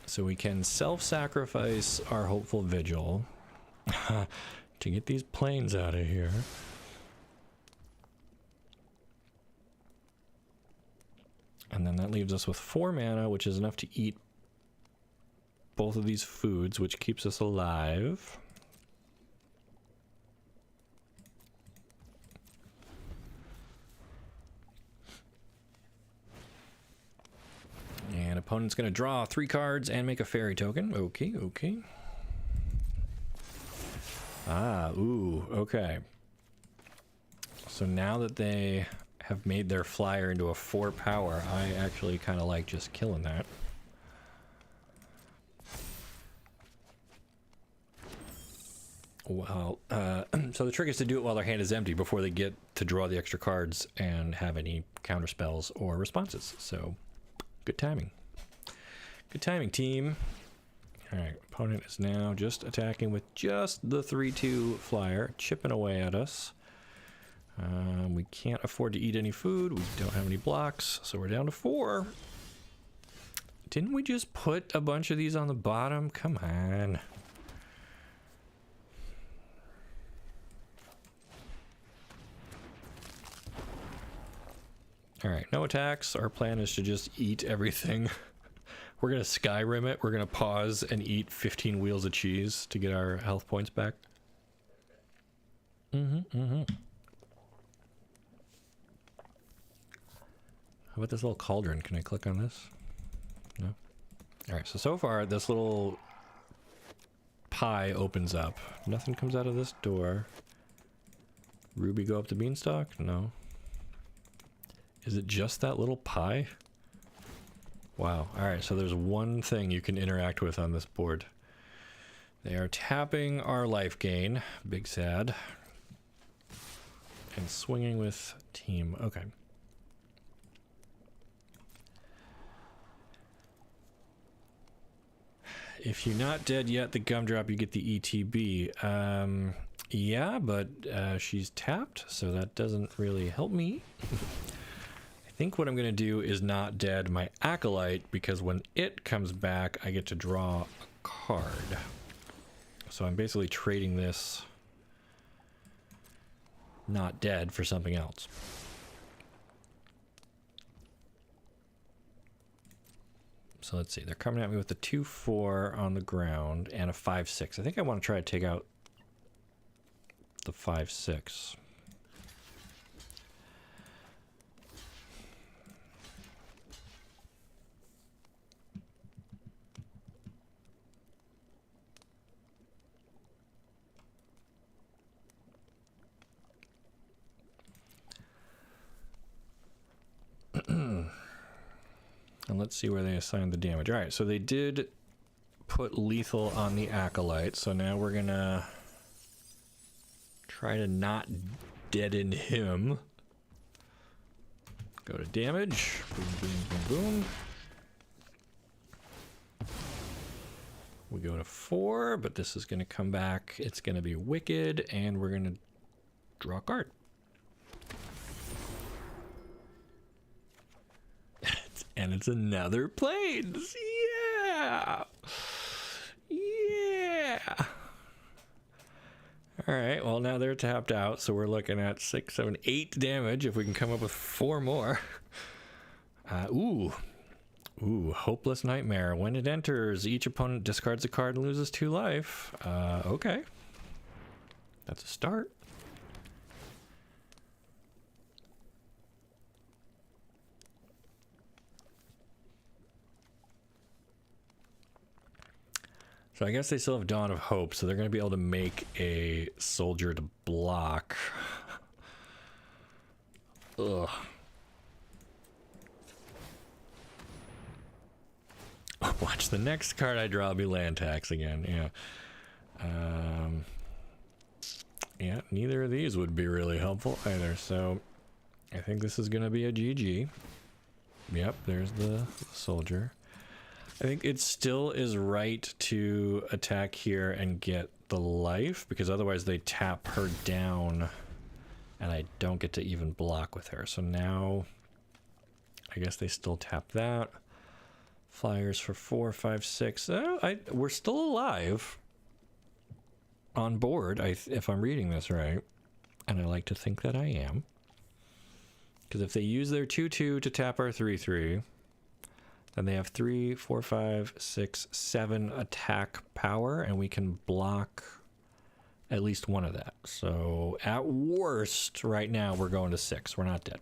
So we can self-sacrifice our Hopeful Vigil to get these planes out of here. And then that leaves us with 4 mana, which is enough to eat both of these foods, which keeps us alive. And opponent's going to draw 3 cards and make a fairy token. Okay, okay. Ah, ooh, okay. So now that they have made their flyer into a 4 power, I actually kind of like just killing that. Well, so the trick is to do it while their hand is empty before they get to draw the extra cards and have any counter spells or responses. So, good timing. Good timing, team. All right, opponent is now just attacking with just the 3/2 flyer, chipping away at us. We can't afford to eat any food. We don't have any blocks, so we're down to 4. Didn't we just put a bunch of these on the bottom? Come on. All right, no attacks. Our plan is to just eat everything. We're going to Skyrim it. We're going to pause and eat 15 wheels of cheese to get our health points back. How about this little cauldron? Can I click on this? No? All right, so far, this little pie opens up. Nothing comes out of this door. Ruby go up the beanstalk? No. Is it just that little pie? Wow. All right, so there's one thing you can interact with on this board. They are tapping our life gain. Big sad. And swinging with team. Okay. If you're not dead yet, the Gumdrop, you get the ETB. Yeah, but she's tapped, so that doesn't really help me. I think what I'm going to do is not dead my Acolyte, because when it comes back, I get to draw a card. So I'm basically trading this not dead for something else. So let's see. They're coming at me with a 2/4 on the ground and a 5/6. I think I want to try to take out the 5/6. And let's see where they assigned the damage. All right, so they did put lethal on the Acolyte, so now we're gonna try to not deaden him. Go to damage. Boom, boom, boom, boom. We go to 4, but this is gonna come back. It's gonna be Wicked, and we're gonna draw a card. And it's another Plains. Yeah. Yeah. All right. Well, now they're tapped out. So we're looking at 6, 7, 8 damage. If we can come up with 4 more. Ooh. Hopeless Nightmare. When it enters, each opponent discards a card and loses 2 life. Okay. That's a start. So I guess they still have Dawn of Hope, so they're going to be able to make a soldier to block. Ugh. Watch, the next card I draw will be land tax again. Yeah. Yeah, neither of these would be really helpful either, so I think this is going to be a GG. Yep, there's the soldier. I think it still is right to attack here and get the life, because otherwise they tap her down and I don't get to even block with her. So now I guess they still tap that. Flyers for 4, 5, 6. Oh, we're still alive on board, if I'm reading this right. And I like to think that I am. Because if they use their 2/2 to tap our 3/3, then they have 3, 4, 5, 6, 7 attack power, and we can block at least one of that. So at worst, right now, we're going to 6. We're not dead.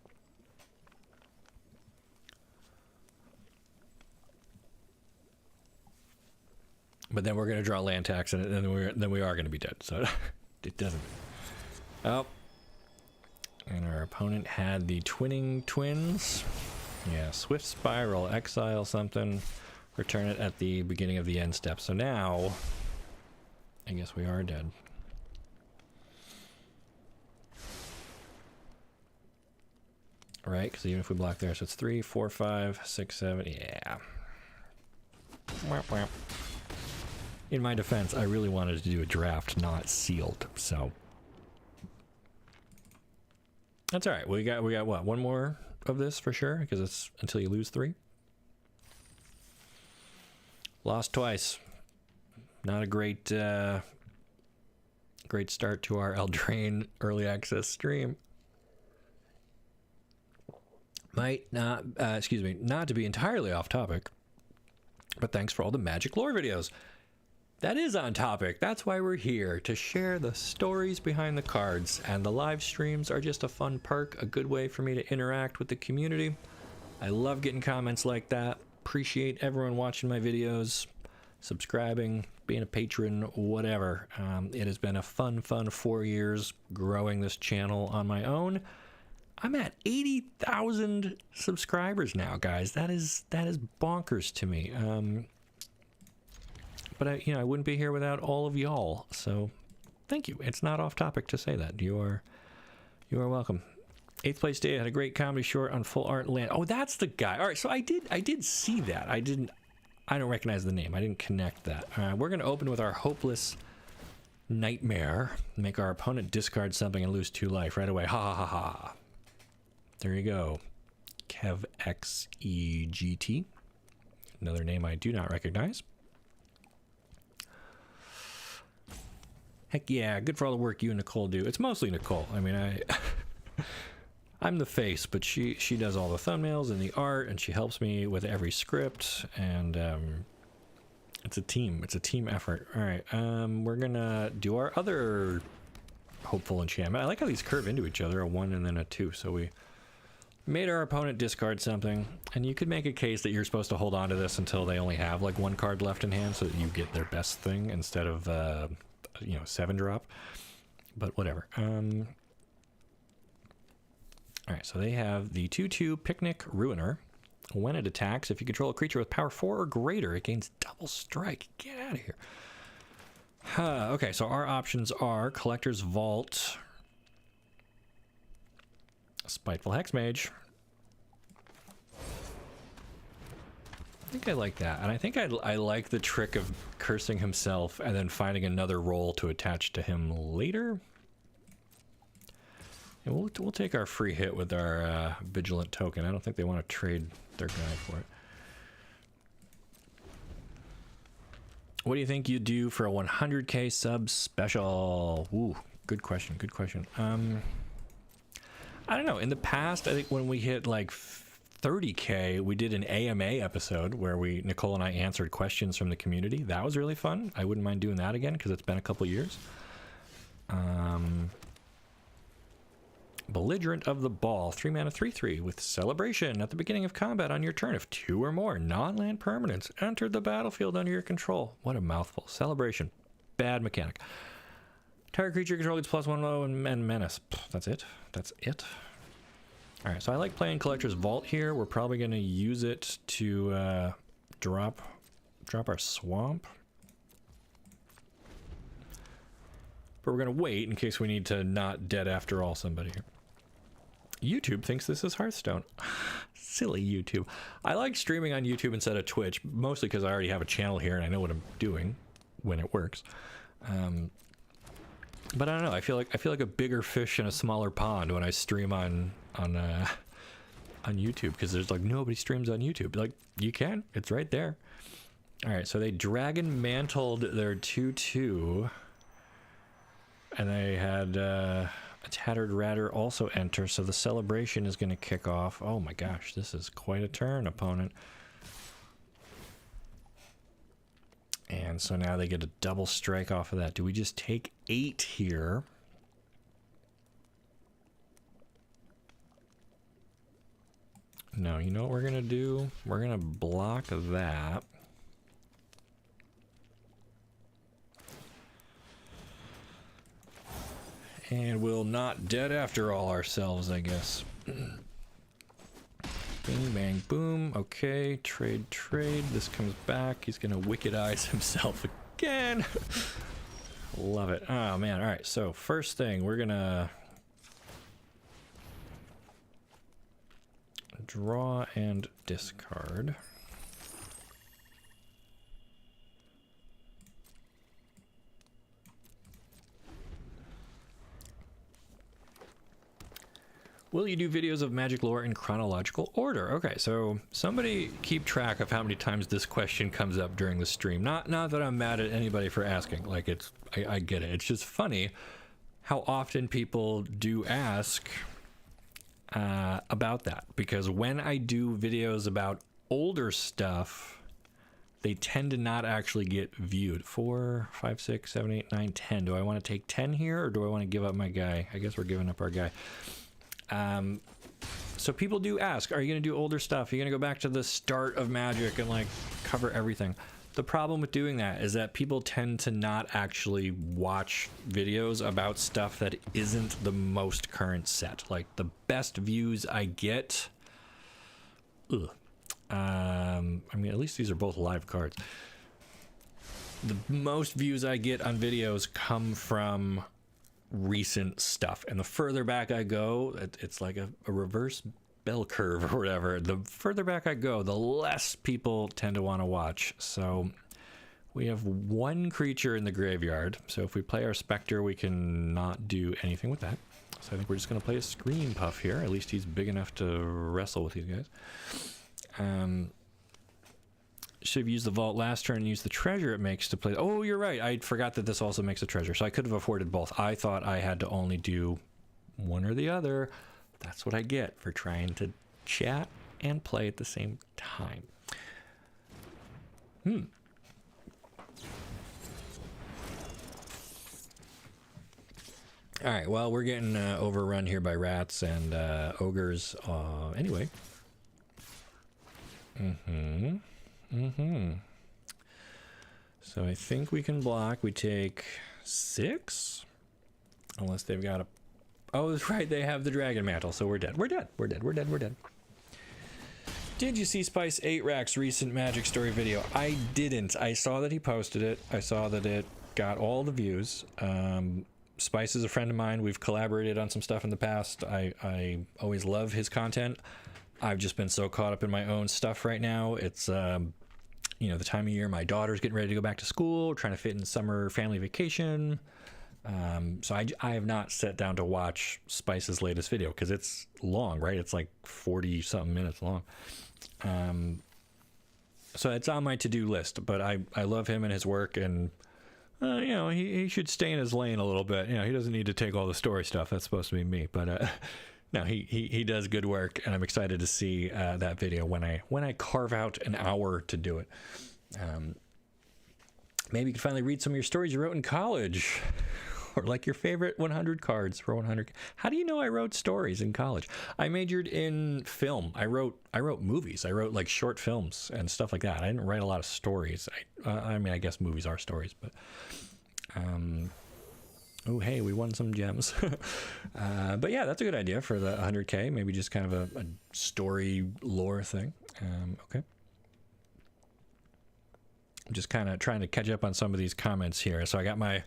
But then we're going to draw land tax, and then we are going to be dead. So it doesn't. Oh. And our opponent had the Twinning Twins. Yeah, Swift Spiral, exile something, return it at the beginning of the end step. So now, I guess we are dead. Right, because even if we block there, so it's 3, 4, 5, 6, 7, yeah. In my defense, I really wanted to do a draft, not sealed, so. That's all right. We got what, 1 more of this for sure, because it's until you lose 3. Lost twice. Not a great great start to our Eldraine early access stream. Might not, excuse me, not to be entirely off topic, but thanks for all the Magic lore videos. That is on topic. That's why we're here, to share the stories behind the cards, and the live streams are just a fun perk, a good way for me to interact with the community. I love getting comments like that. Appreciate everyone watching my videos, subscribing, being a patron, whatever. It has been a fun 4 years growing this channel on my own. I'm at 80,000 subscribers now, guys. That is bonkers to me. But I wouldn't be here without all of y'all. So, thank you. It's not off topic to say that. You are welcome. 8th place day had a great comedy short on Full Art Land. Oh, that's the guy. All right, so I did see that. I don't recognize the name. I didn't connect that. We're gonna open with our Hopeless Nightmare. Make our opponent discard something and lose 2 life right away. Ha ha ha ha. There you go. KevXEGT. Another name I do not recognize. Heck yeah, good for all the work you and Nicole do. It's mostly Nicole. I mean, I'm the face, but she does all the thumbnails and the art, and she helps me with every script, and it's a team effort. All right, we're gonna do our other hopeful enchantment. I like how these curve into each other, a 1 and then a 2. So we made our opponent discard something, and you could make a case that you're supposed to hold on to this until they only have like 1 card left in hand, so that you get their best thing instead of 7 drop. But whatever. All right, so they have the 2/2 Picnic Ruiner. When it attacks, if you control a creature with power 4 or greater, it gains double strike. Get out of here. Okay, so our options are Collector's Vault, Spiteful Hexmage. I think I like that, and I think I like the trick of cursing himself and then finding another role to attach to him later. And we'll take our free hit with our Vigilant token. I don't think they want to trade their guy for it. What do you think you do for a 100k sub special? Ooh, good question, good question. I don't know. In the past, I think when we hit like 30k, we did an AMA episode where Nicole and I answered questions from the community. That was really fun. I wouldn't mind doing that again because it's been a couple years. Belligerent of the Ball, 3 mana, 3/3 with Celebration at the beginning of combat on your turn. If 2 or more non-land permanents entered the battlefield under your control. What a mouthful. Celebration. Bad mechanic. Target creature control gets +1 low and menace. That's it. That's it. All right, so I like playing Collector's Vault here. We're probably going to use it to drop our swamp. But we're going to wait in case we need to not dead after all somebody here. YouTube thinks this is Hearthstone. Silly YouTube. I like streaming on YouTube instead of Twitch, mostly because I already have a channel here and I know what I'm doing when it works. But I don't know. I feel like a bigger fish in a smaller pond when I stream on YouTube, because there's like nobody streams on YouTube. Like, you can. It's right there. All right. So they Dragon Mantled their 2/2. And they had a Tattered Ratter also enter, so the Celebration is going to kick off. Oh my gosh, this is quite a turn, opponent. And so now they get a double strike off of that. Do we just take 8 here? No, you know what we're going to do? We're going to block that. And we'll not dead after all ourselves, I guess. Bing, bang, boom. Okay, trade. This comes back. He's gonna Wicked Eyes himself again. Love it. Oh, man. All right, so first thing, we're gonna draw and discard. Will you do videos of Magic lore in chronological order? Okay, so somebody keep track of how many times this question comes up during the stream. Not that I'm mad at anybody for asking. Like, I get it. It's just funny how often people do ask about that. Because when I do videos about older stuff, they tend to not actually get viewed. 4, 5, 6, 7, 8, 9, 10. Do I want to take 10 here, or do I want to give up my guy? I guess we're giving up our guy. So people do ask, are you going to do older stuff? Are you going to go back to the start of Magic and like cover everything? The problem with doing that is that people tend to not actually watch videos about stuff that isn't the most current set. Like, the best views I get, I mean, at least these are both live cards. The most views I get on videos come from recent stuff, and the further back I go, it's like a reverse bell curve or whatever. The further back I go, the less people tend to want to watch. So we have 1 creature in the graveyard, so if we play our Spectre, we can not do anything with that. So I think we're just going to play a Screen Puff here. At least he's big enough to wrestle with these guys. Should have used the Vault last turn and used the treasure it makes to play. Oh, you're right. I forgot that this also makes a treasure. So I could have afforded both. I thought I had to only do one or the other. That's what I get for trying to chat and play at the same time. All right, well, we're getting overrun here by rats and ogres. Anyway. So I think we can block. We take 6. Unless they've got a... Oh, that's right, they have the dragon mantle, so we're dead. We're dead. Did you see Spice 8-Rack's recent Magic Story video? I didn't. I saw that he posted it. I saw that it got all the views. Spice is a friend of mine. We've collaborated on some stuff in the past. I always love his content. I've just been so caught up in my own stuff right now. It's, you know, the time of year my daughter's getting ready to go back to school, trying to fit in summer family vacation. So I have not sat down to watch Spice's latest video because it's long, right? It's like 40-something minutes long. So it's on my to-do list, but I love him and his work, and you know, he should stay in his lane a little bit. You know, he doesn't need to take all the story stuff. That's supposed to be me, but no, he does good work, and I'm excited to see that video when I carve out an hour to do it. Maybe you can finally read some of your stories you wrote in college. Or like your favorite 100 cards for 100. How do you know I wrote stories in college? I majored in film. I wrote movies. I wrote like short films and stuff like that. I didn't write a lot of stories. I mean, I guess movies are stories, but oh, hey, we won some gems. But yeah, that's a good idea for the 100K. Maybe just kind of a story lore thing. Okay. I'm just kind of trying to catch up on some of these comments here. So I got my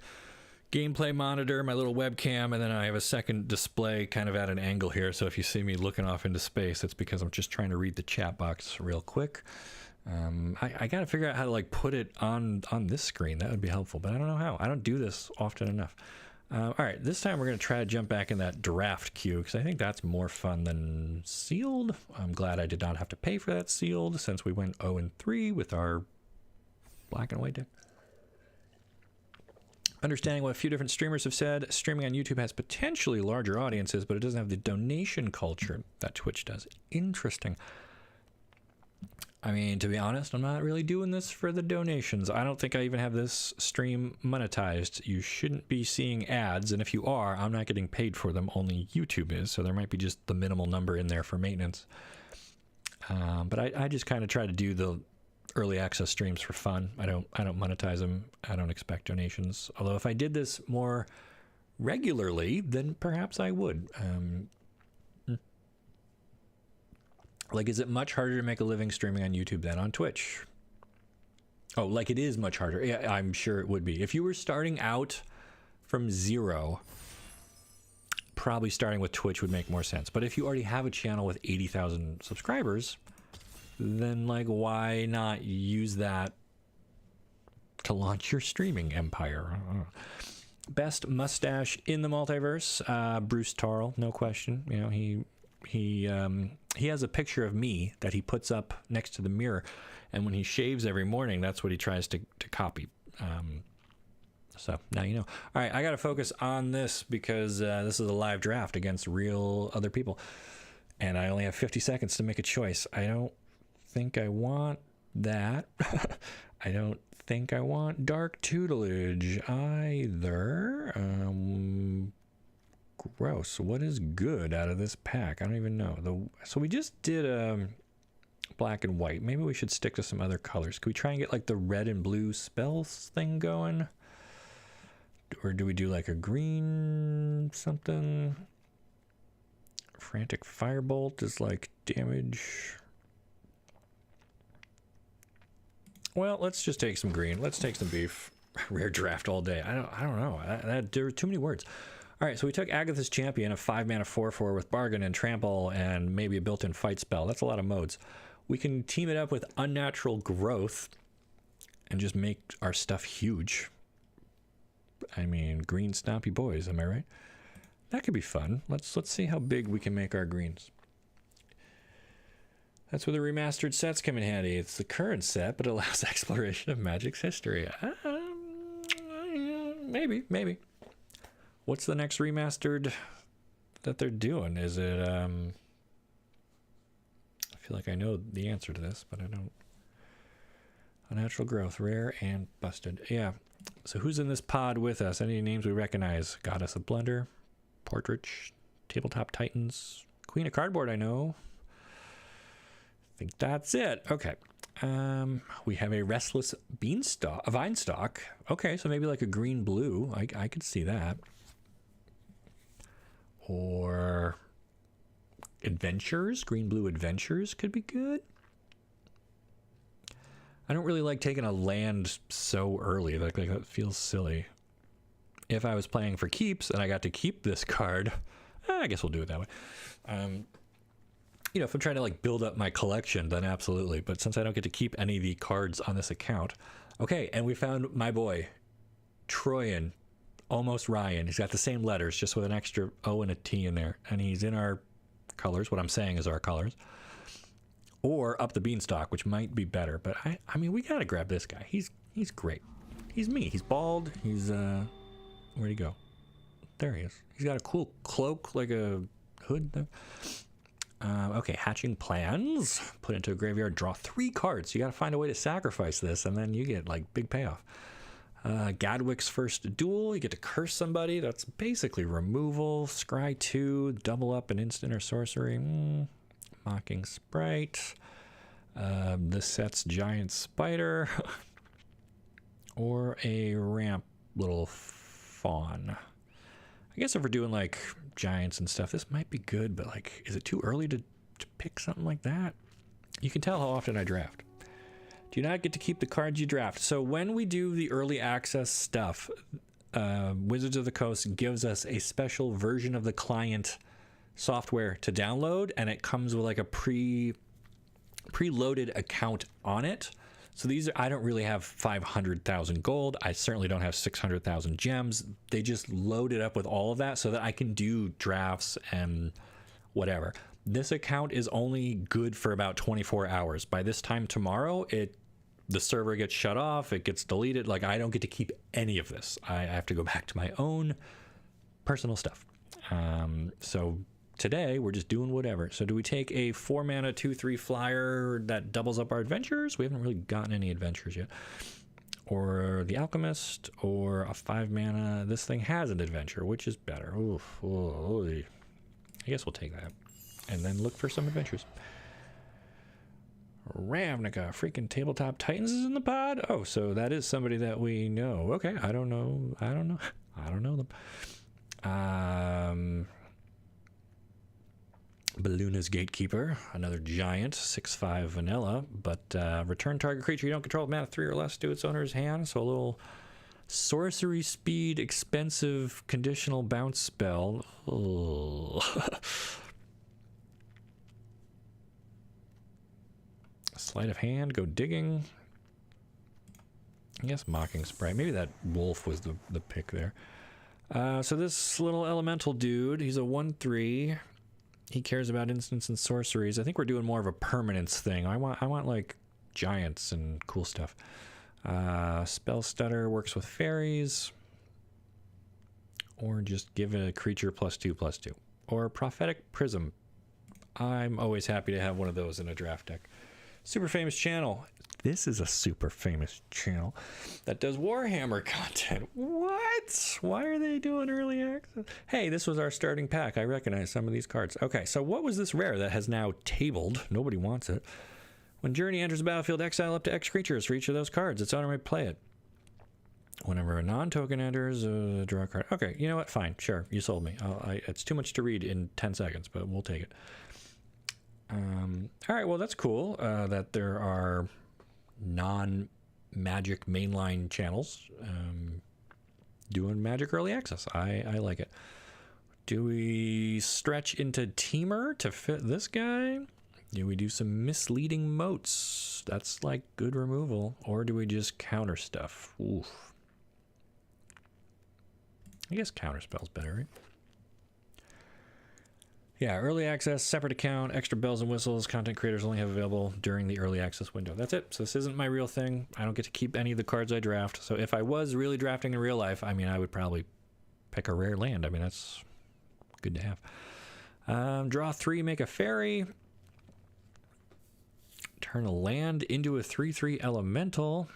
gameplay monitor, my little webcam, and then I have a second display kind of at an angle here. So if you see me looking off into space, it's because I'm just trying to read the chat box real quick. I got to figure out how to like put it on this screen. That would be helpful, but I don't know how. I don't do this often enough. All right, this time we're going to try to jump back in that draft queue because I think that's more fun than sealed. I'm glad I did not have to pay for that sealed since we went 0-3 with our black and white deck. Understanding what a few different streamers have said, streaming on YouTube has potentially larger audiences, but it doesn't have the donation culture that Twitch does. Interesting. I mean, to be honest, I'm not really doing this for the donations. I don't think I even have this stream monetized. You shouldn't be seeing ads, and if you are, I'm not getting paid for them. Only YouTube is, so there might be just the minimal number in there for maintenance. But I just kind of try to do the early access streams for fun. I don't monetize them. I don't expect donations. Although if I did this more regularly, then perhaps I would. Like, is it much harder to make a living streaming on YouTube than on Twitch? Oh, like it is much harder. Yeah, I'm sure it would be. If you were starting out from 0, probably starting with Twitch would make more sense. But if you already have a channel with 80,000 subscribers, then like why not use that to launch your streaming empire? Best mustache in the multiverse, Bruce Tarl, no question. You know, he has a picture of me that he puts up next to the mirror, and when he shaves every morning, that's what he tries to copy. So now you know. All right, I got to focus on this because this is a live draft against real other people, and I only have 50 seconds to make a choice. I don't think I want that. I don't think I want dark tutelage either. Gross. What is good out of this pack? I don't even know. So we just did black and white. Maybe we should stick to some other colors. Can we try and get like the red and blue spells thing going? Or do we do like a green something? Frantic Firebolt is like damage. Well, let's just take some green. Let's take some beef. Rare draft all day. I don't know. There are too many words. All right, so we took Agatha's Champion, a 5-mana 4/4 with Bargain and Trample and maybe a built-in fight spell. That's a lot of modes. We can team it up with Unnatural Growth and just make our stuff huge. I mean, green stompy boys, am I right? That could be fun. Let's see how big we can make our greens. That's where the remastered sets come in handy. It's the current set, but allows exploration of Magic's history. Maybe. What's the next remastered that they're doing? Is it I feel like I know the answer to this, but I don't. Unnatural growth, rare and busted. Yeah. So who's in this pod with us? Any names we recognize? Goddess of Blunder, Portrait, Tabletop Titans, Queen of Cardboard, I know. I think that's it. Okay. We have a Restless Beanstalk, a Vinestalk. Okay, so maybe like a green-blue. I could see that. Or Adventures, green-blue Adventures could be good. I don't really like taking a land so early. Like that feels silly. If I was playing for keeps and I got to keep this card, I guess we'll do it that way. You know, if I'm trying to like build up my collection, then absolutely. But since I don't get to keep any of the cards on this account. Okay, and we found my boy, Troyan, almost Ryan. He's got the same letters, just with an extra O and a T in there. And he's in our colors. What I'm saying is our colors. Or up the Beanstalk, which might be better. But I mean, we gotta grab this guy. He's great. He's me. He's bald. He's where'd he go? There he is. He's got a cool cloak, like a hood there. Okay, Hatching Plans. Put into a graveyard, draw 3 cards. You gotta find a way to sacrifice this, and then you get like big payoff. Gadwick's First Duel. You get to curse somebody. That's basically removal. Scry 2, double up an instant or sorcery. Mocking Sprite. This set's Giant Spider. Or a ramp little fawn. I guess if we're doing like giants and stuff, this might be good, but like, is it too early to pick something like that? You can tell how often I draft. Do not get to keep the cards you draft. So when we do the early access stuff, Wizards of the Coast gives us a special version of the client software to download, and it comes with like a preloaded account on it. So these are, I don't really have 500,000 gold. I certainly don't have 600,000 gems. They just load it up with all of that so that I can do drafts and whatever. This account is only good for about 24 hours. By this time tomorrow, the server gets shut off, it gets deleted. Like, I don't get to keep any of this. I have to go back to my own personal stuff. So today we're just doing whatever. So do we take a 4 mana 2/3 flyer that doubles up our adventures? We haven't really gotten any adventures yet. Or the Alchemist, or a 5 mana. This thing has an adventure, which is better. Oof. I guess we'll take that. And then look for some adventures. Ravnica, freaking Tabletop Titans is in the pod. Oh, so that is somebody that we know. Okay, I don't know them. Balluna's Gatekeeper, another giant, 6/5 vanilla, but return target creature you don't control with mana 3 or less to its owner's hand. So a little sorcery speed, expensive conditional bounce spell. Sleight of hand, go digging. I guess Mocking Sprite. Maybe that wolf was the pick there. So this little elemental dude, he's a 1/3. He cares about instants and sorceries. I think we're doing more of a permanence thing. I want like giants and cool stuff. Spell Stutter works with fairies. Or just give a creature +2/+2. Or Prophetic Prism. I'm always happy to have one of those in a draft deck. Super famous channel. This is a super famous channel that does Warhammer content. What? Why are they doing early access? Hey, this was our starting pack. I recognize some of these cards. Okay, so what was this rare that has now tabled? Nobody wants it. When Journey enters the battlefield, exile up to X creatures for each of those cards. Its owner may play it. Whenever a non-token enters, draw a card. Okay, you know what? Fine, sure. You sold me. It's too much to read in 10 seconds, but we'll take it. All right, well, that's cool that there are non-Magic mainline channels doing Magic early access. I like it. Do we stretch into Teamer to fit this guy? Do we do some misleading moats? That's like good removal. Or do we just counter stuff? Oof. I guess counter spell's better, right? Yeah, early access, separate account, extra bells and whistles, content creators only have available during the early access window. That's it. So this isn't my real thing. I don't get to keep any of the cards I draft. So if I was really drafting in real life, I mean, I would probably pick a rare land. I mean, that's good to have. Draw 3, make a fairy. Turn a land into a 3/3 elemental.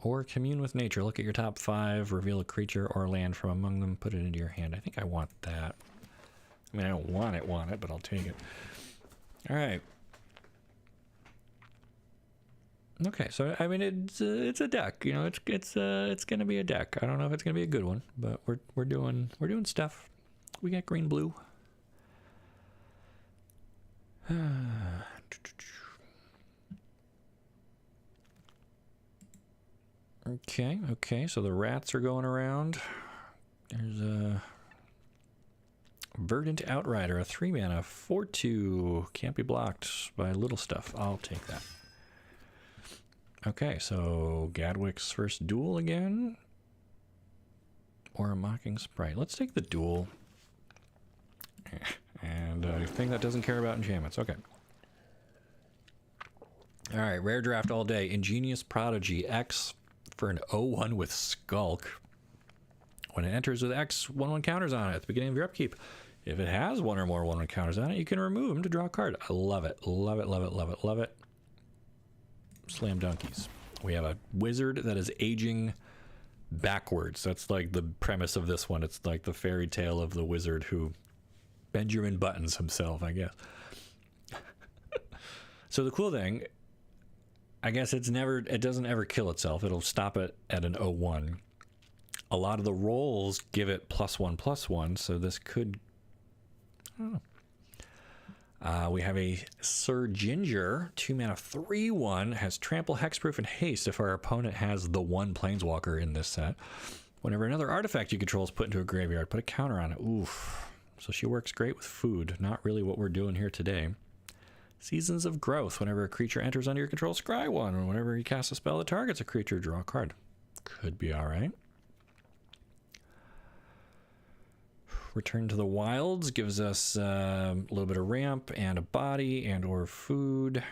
Or commune with nature. Look at your top 5, reveal a creature or land from among them, put it into your hand. I think I want that. I mean, I don't want it, but I'll take it. All right. Okay, so I mean, it's a deck. You know, it's gonna be a deck. I don't know if it's gonna be a good one, but we're doing stuff. We got green, blue. Okay, so the rats are going around. There's a Verdant Outrider, a 3-mana, 4/2. Can't be blocked by little stuff. I'll take that. Okay, so Gadwick's first duel again. Or a Mocking Sprite. Let's take the duel. And a thing that doesn't care about enchantments. Okay. Alright, rare draft all day. Ingenious Prodigy, X for an 0/1 with Skulk. When it enters with X, 1/1 counters on it at the beginning of your upkeep. If it has 1 or more 1/1 counters on it, you can remove them to draw a card. I love it. Love it, love it, love it, love it. Slam dunkies. We have a wizard that is aging backwards. That's like the premise of this one. It's like the fairy tale of the wizard who Benjamin Buttons himself, I guess. So the cool thing, I guess it doesn't ever kill itself. It'll stop it at an 0/1. A lot of the rolls give it +1/+1, so this could, I don't know. We have a Sir Ginger, 2-mana, 3/1, has trample, hexproof, and haste if our opponent has the 1 planeswalker in this set. Whenever another artifact you control is put into a graveyard, put a counter on it. Oof. So she works great with food. Not really what we're doing here today. Seasons of Growth. Whenever a creature enters under your control, scry 1. And whenever you cast a spell that targets a creature, draw a card. Could be alright. Return to the Wilds gives us a little bit of ramp and a body and or food.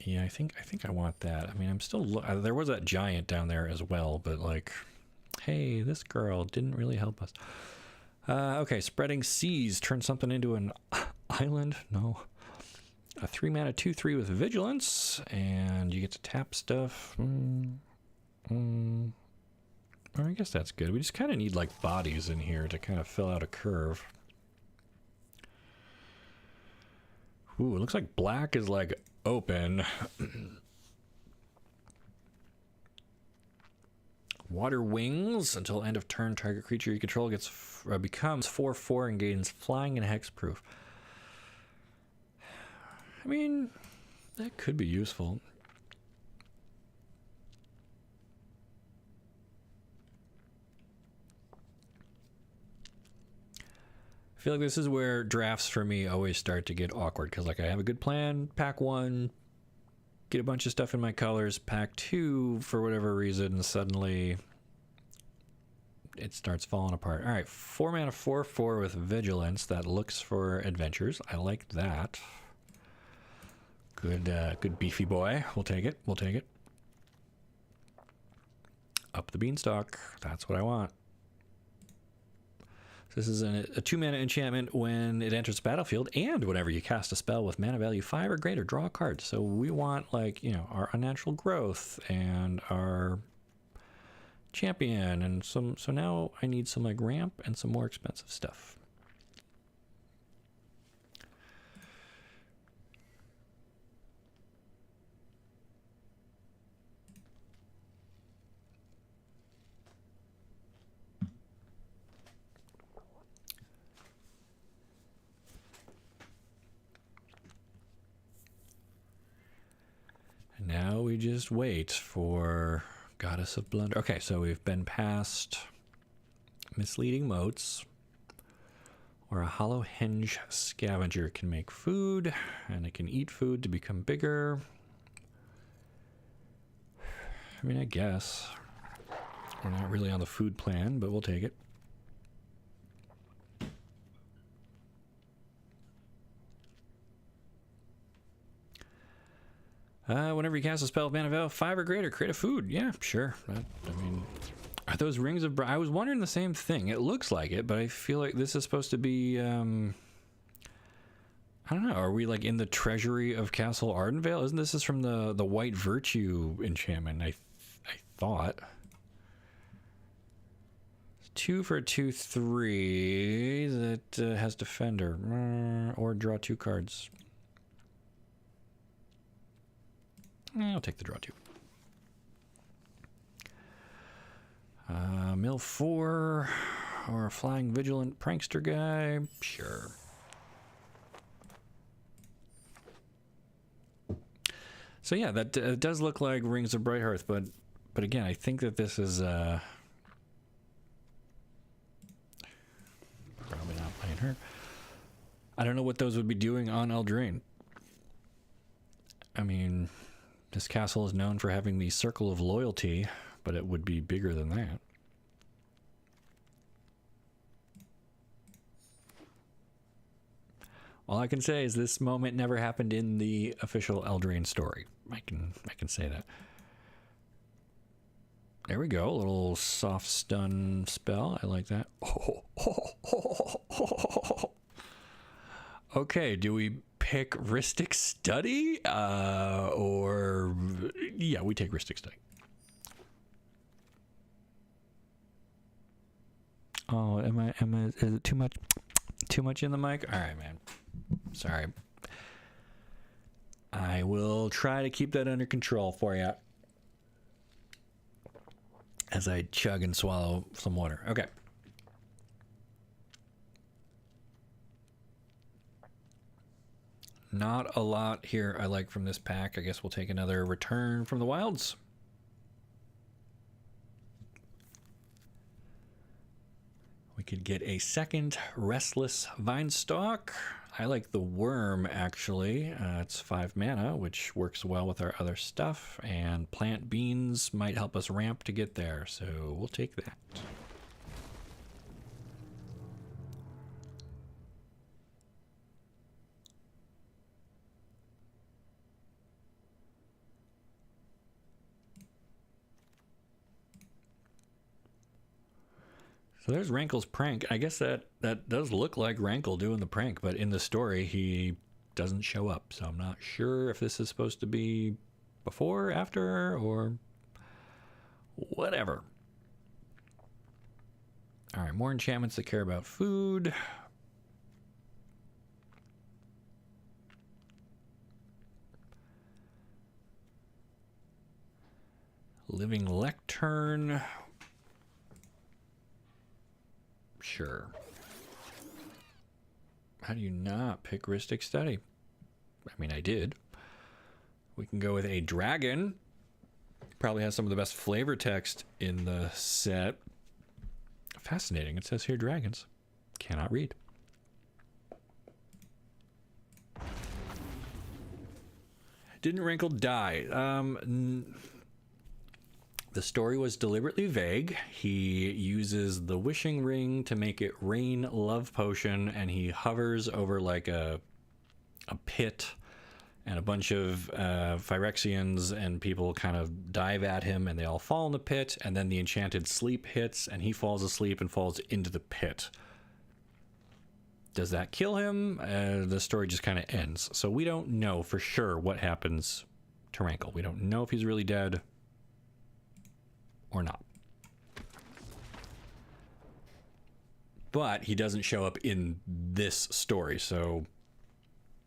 Yeah, I think I want that. I mean, I'm still there was that giant down there as well, but like, hey, this girl didn't really help us. Okay, Spreading Seas. Turn something into an island. No. A 3-mana 2/3 with Vigilance, and you get to tap stuff. I guess that's good. We just kind of need like bodies in here to kind of fill out a curve. Ooh, it looks like black is like open. Water Wings. Until end of turn, target creature you control becomes 4/4 and gains flying and hexproof. I mean, that could be useful. I feel like this is where drafts for me always start to get awkward, because like I have a good plan, pack 1, get a bunch of stuff in my colors, pack 2 for whatever reason, suddenly it starts falling apart. All right, 4-mana 4/4 with Vigilance that looks for adventures. I like that. Good beefy boy. We'll take it. We'll take it. Up the beanstalk. That's what I want. This is a 2-mana enchantment when it enters the battlefield, and whenever you cast a spell with mana value 5 or greater, draw a card. So we want, like, you know, our unnatural growth and our champion, and so now I need some like ramp and some more expensive stuff. Now we just wait for Goddess of Blunder. Okay, so we've been past Misleading Motes, or a Hollow Henge Scavenger can make food, and it can eat food to become bigger. I mean, I guess. We're not really on the food plan, but we'll take it. Whenever you cast a spell with mana value 5 or greater, create a food. Yeah, sure. I mean, Are those rings of... I was wondering the same thing. It looks like it, but I feel like this is supposed to be... I don't know. Are we like in the treasury of Castle Ardenvale? Isn't this is from the White Virtue enchantment? I thought. 2 for a 2/3 that has Defender, or draw 2 cards. I'll take the draw 2. Mill 4 or a Flying Vigilant Prankster guy. Sure. So yeah, that does look like Rings of Brighthearth, but again, I think that this is probably not playing her. I don't know what those would be doing on Eldraine. I mean, this castle is known for having the Circle of Loyalty, but it would be bigger than that. All I can say is this moment never happened in the official Eldraine story. I can say that. There we go, a little soft stun spell. I like that. Okay, do we pick Rhystic Study? Or yeah, we take Rhystic Study. Oh, is it too much in the mic? All right, man. Sorry. I will try to keep that under control for you as I chug and swallow some water. Okay. Not a lot here I like from this pack. I guess we'll take another Return from the Wilds. We could get a second Restless Vinestalk. I like the Worm, actually. It's 5 mana, which works well with our other stuff, and Plant Beans might help us ramp to get there, so we'll take that. So there's Rankle's prank. I guess that does look like Rankle doing the prank, but in the story he doesn't show up. So I'm not sure if this is supposed to be before, after, or whatever. All right, more enchantments that care about food. Living Lectern. Sure. How do you not pick Rhystic Study? I mean, I did. We can go with a dragon. Probably has some of the best flavor text in the set. Fascinating. It says here dragons. Cannot read. Didn't Rankle die? The story was deliberately vague. He uses the wishing ring to make it rain love potion, and he hovers over like a pit, and a bunch of Phyrexians and people kind of dive at him, and they all fall in the pit, and then the enchanted sleep hits, and he falls asleep and falls into the pit. Does that kill him? The story just kind of ends. So we don't know for sure what happens to Rankle. We don't know if he's really dead or not. But he doesn't show up in this story, so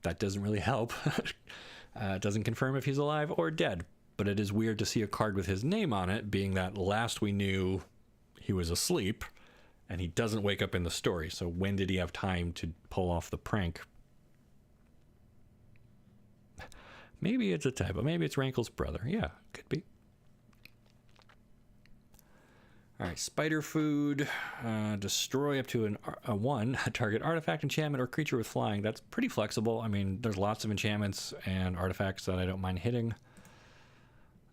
that doesn't really help. It doesn't confirm if he's alive or dead, but it is weird to see a card with his name on it, being that last we knew he was asleep, and he doesn't wake up in the story. So when did he have time to pull off the prank? Maybe it's a typo. Maybe it's Rankle's brother. Yeah, could be. All right, Spider Food, destroy up to a 1, target artifact, enchantment, or creature with flying. That's pretty flexible. I mean, there's lots of enchantments and artifacts that I don't mind hitting.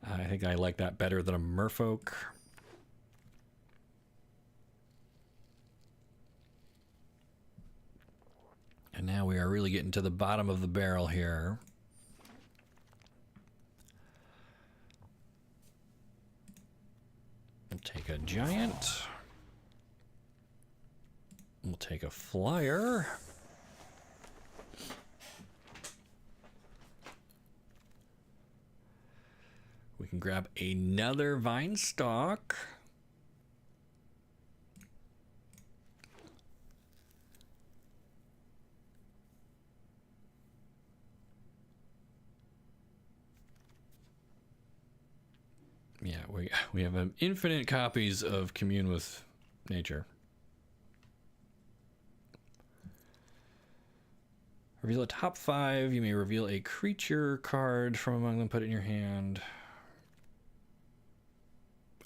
I think I like that better than a Merfolk. And now we are really getting to the bottom of the barrel here. Take a giant. We'll take a flyer. We can grab another vine stalk. Yeah, we have infinite copies of Commune with Nature. Reveal a top 5. You may reveal a creature card from among them. Put it in your hand.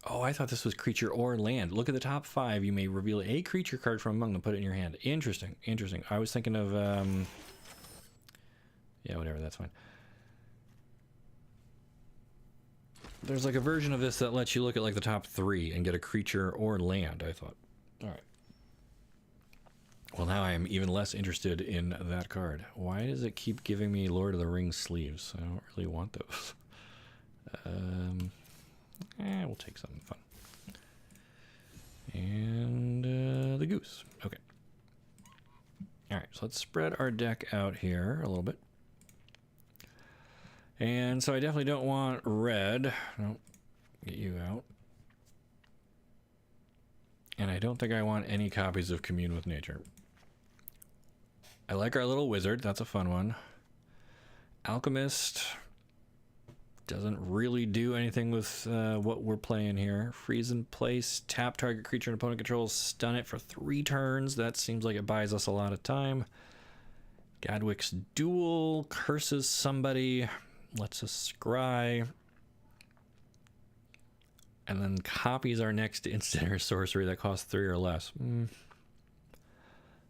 Oh, I thought this was creature or land. Look at the top 5. You may reveal a creature card from among them. Put it in your hand. Interesting. Interesting. I was thinking of... yeah, whatever. That's fine. There's like a version of this that lets you look at like the top 3 and get a creature or land, I thought. All right. Well, now I am even less interested in that card. Why does it keep giving me Lord of the Rings sleeves? I don't really want those. We'll take something fun. And the goose. Okay. All right, so let's spread our deck out here a little bit. And so I definitely don't want red. No, get you out. And I don't think I want any copies of Commune with Nature. I like our little wizard. That's a fun one. Alchemist doesn't really do anything with what we're playing here. Freeze in place. Tap target creature and opponent controls. Stun it for 3 turns. That seems like it buys us a lot of time. Gadwick's Duel. Curses somebody. Lets us scry. And then copies our next instant or sorcery that costs 3 or less.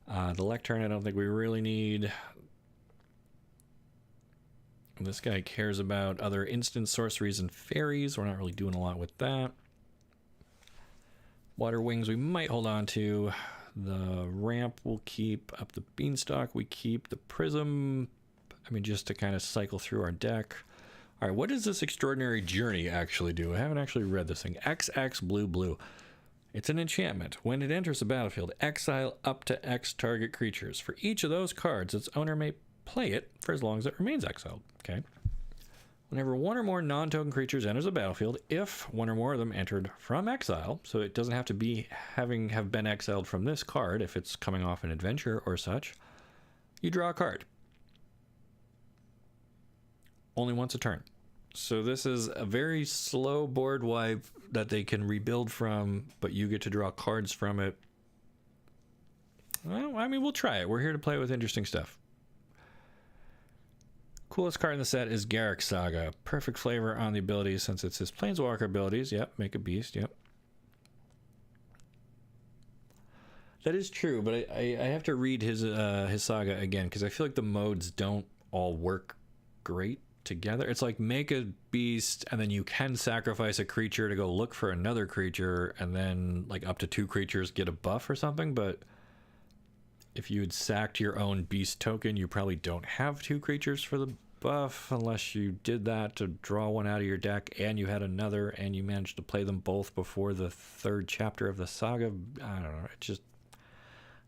The Lectern I don't think we really need. This guy cares about other instant sorceries and fairies. We're not really doing a lot with that. Water Wings we might hold on to. The ramp we'll keep. Up the Beanstalk we keep. The Prism, I mean, just to kind of cycle through our deck. All right, what does this Extraordinary Journey actually do? I haven't actually read this thing. XX blue blue. It's an enchantment. When it enters the battlefield, exile up to X target creatures. For each of those cards, its owner may play it for as long as it remains exiled. Okay. Whenever one or more non-token creatures enters the battlefield, if one or more of them entered from exile, so it doesn't have to be have been exiled from this card if it's coming off an adventure or such, you draw a card. Only once a turn. So this is a very slow board wipe that they can rebuild from, but you get to draw cards from it. Well, I mean, we'll try it. We're here to play with interesting stuff. Coolest card in the set is Garrick Saga. Perfect flavor on the abilities since it's his Planeswalker abilities. Yep, make a beast, yep. That is true, but I have to read his saga again because I feel like the modes don't all work great together. It's like make a beast and then you can sacrifice a creature to go look for another creature and then like up to 2 creatures get a buff or something, but if you had sacked your own beast token, you probably don't have 2 creatures for the buff unless you did that to draw one out of your deck and you had another and you managed to play them both before the 3rd chapter of the saga. I don't know. It just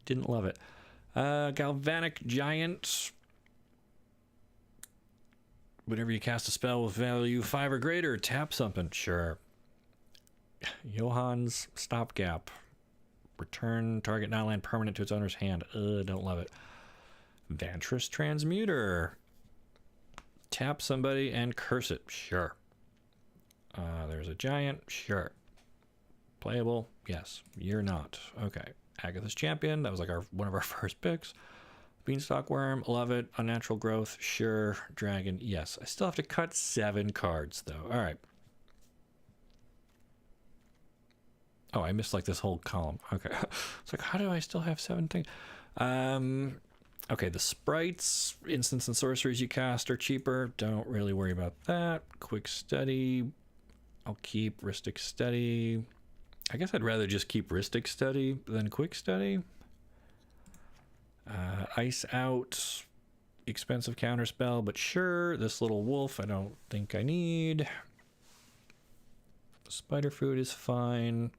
didn't love it. Galvanic Giant. Whenever you cast a spell with value 5 or greater, tap something. Sure. Johann's Stopgap. Return target non-land permanent to its owner's hand. Don't love it. Vantress Transmuter. Tap somebody and curse it. Sure. There's a giant. Sure. Playable. Yes. You're not. Okay. Agatha's Champion. That was like one of our first picks. Beanstalk Worm. Love it. Unnatural Growth. Sure. Dragon. Yes. I still have to cut 7 cards though. All right. Oh, I missed like this whole column. Okay. It's like, how do I still have 7 things? Okay, the sprites, instants and sorceries you cast are cheaper. Don't really worry about that. Quick Study. I'll keep Rhystic Study. I guess I'd rather just keep Rhystic Study than Quick Study. Ice Out. Expensive counterspell, but sure. This little wolf I don't think I need. Spider food is fine.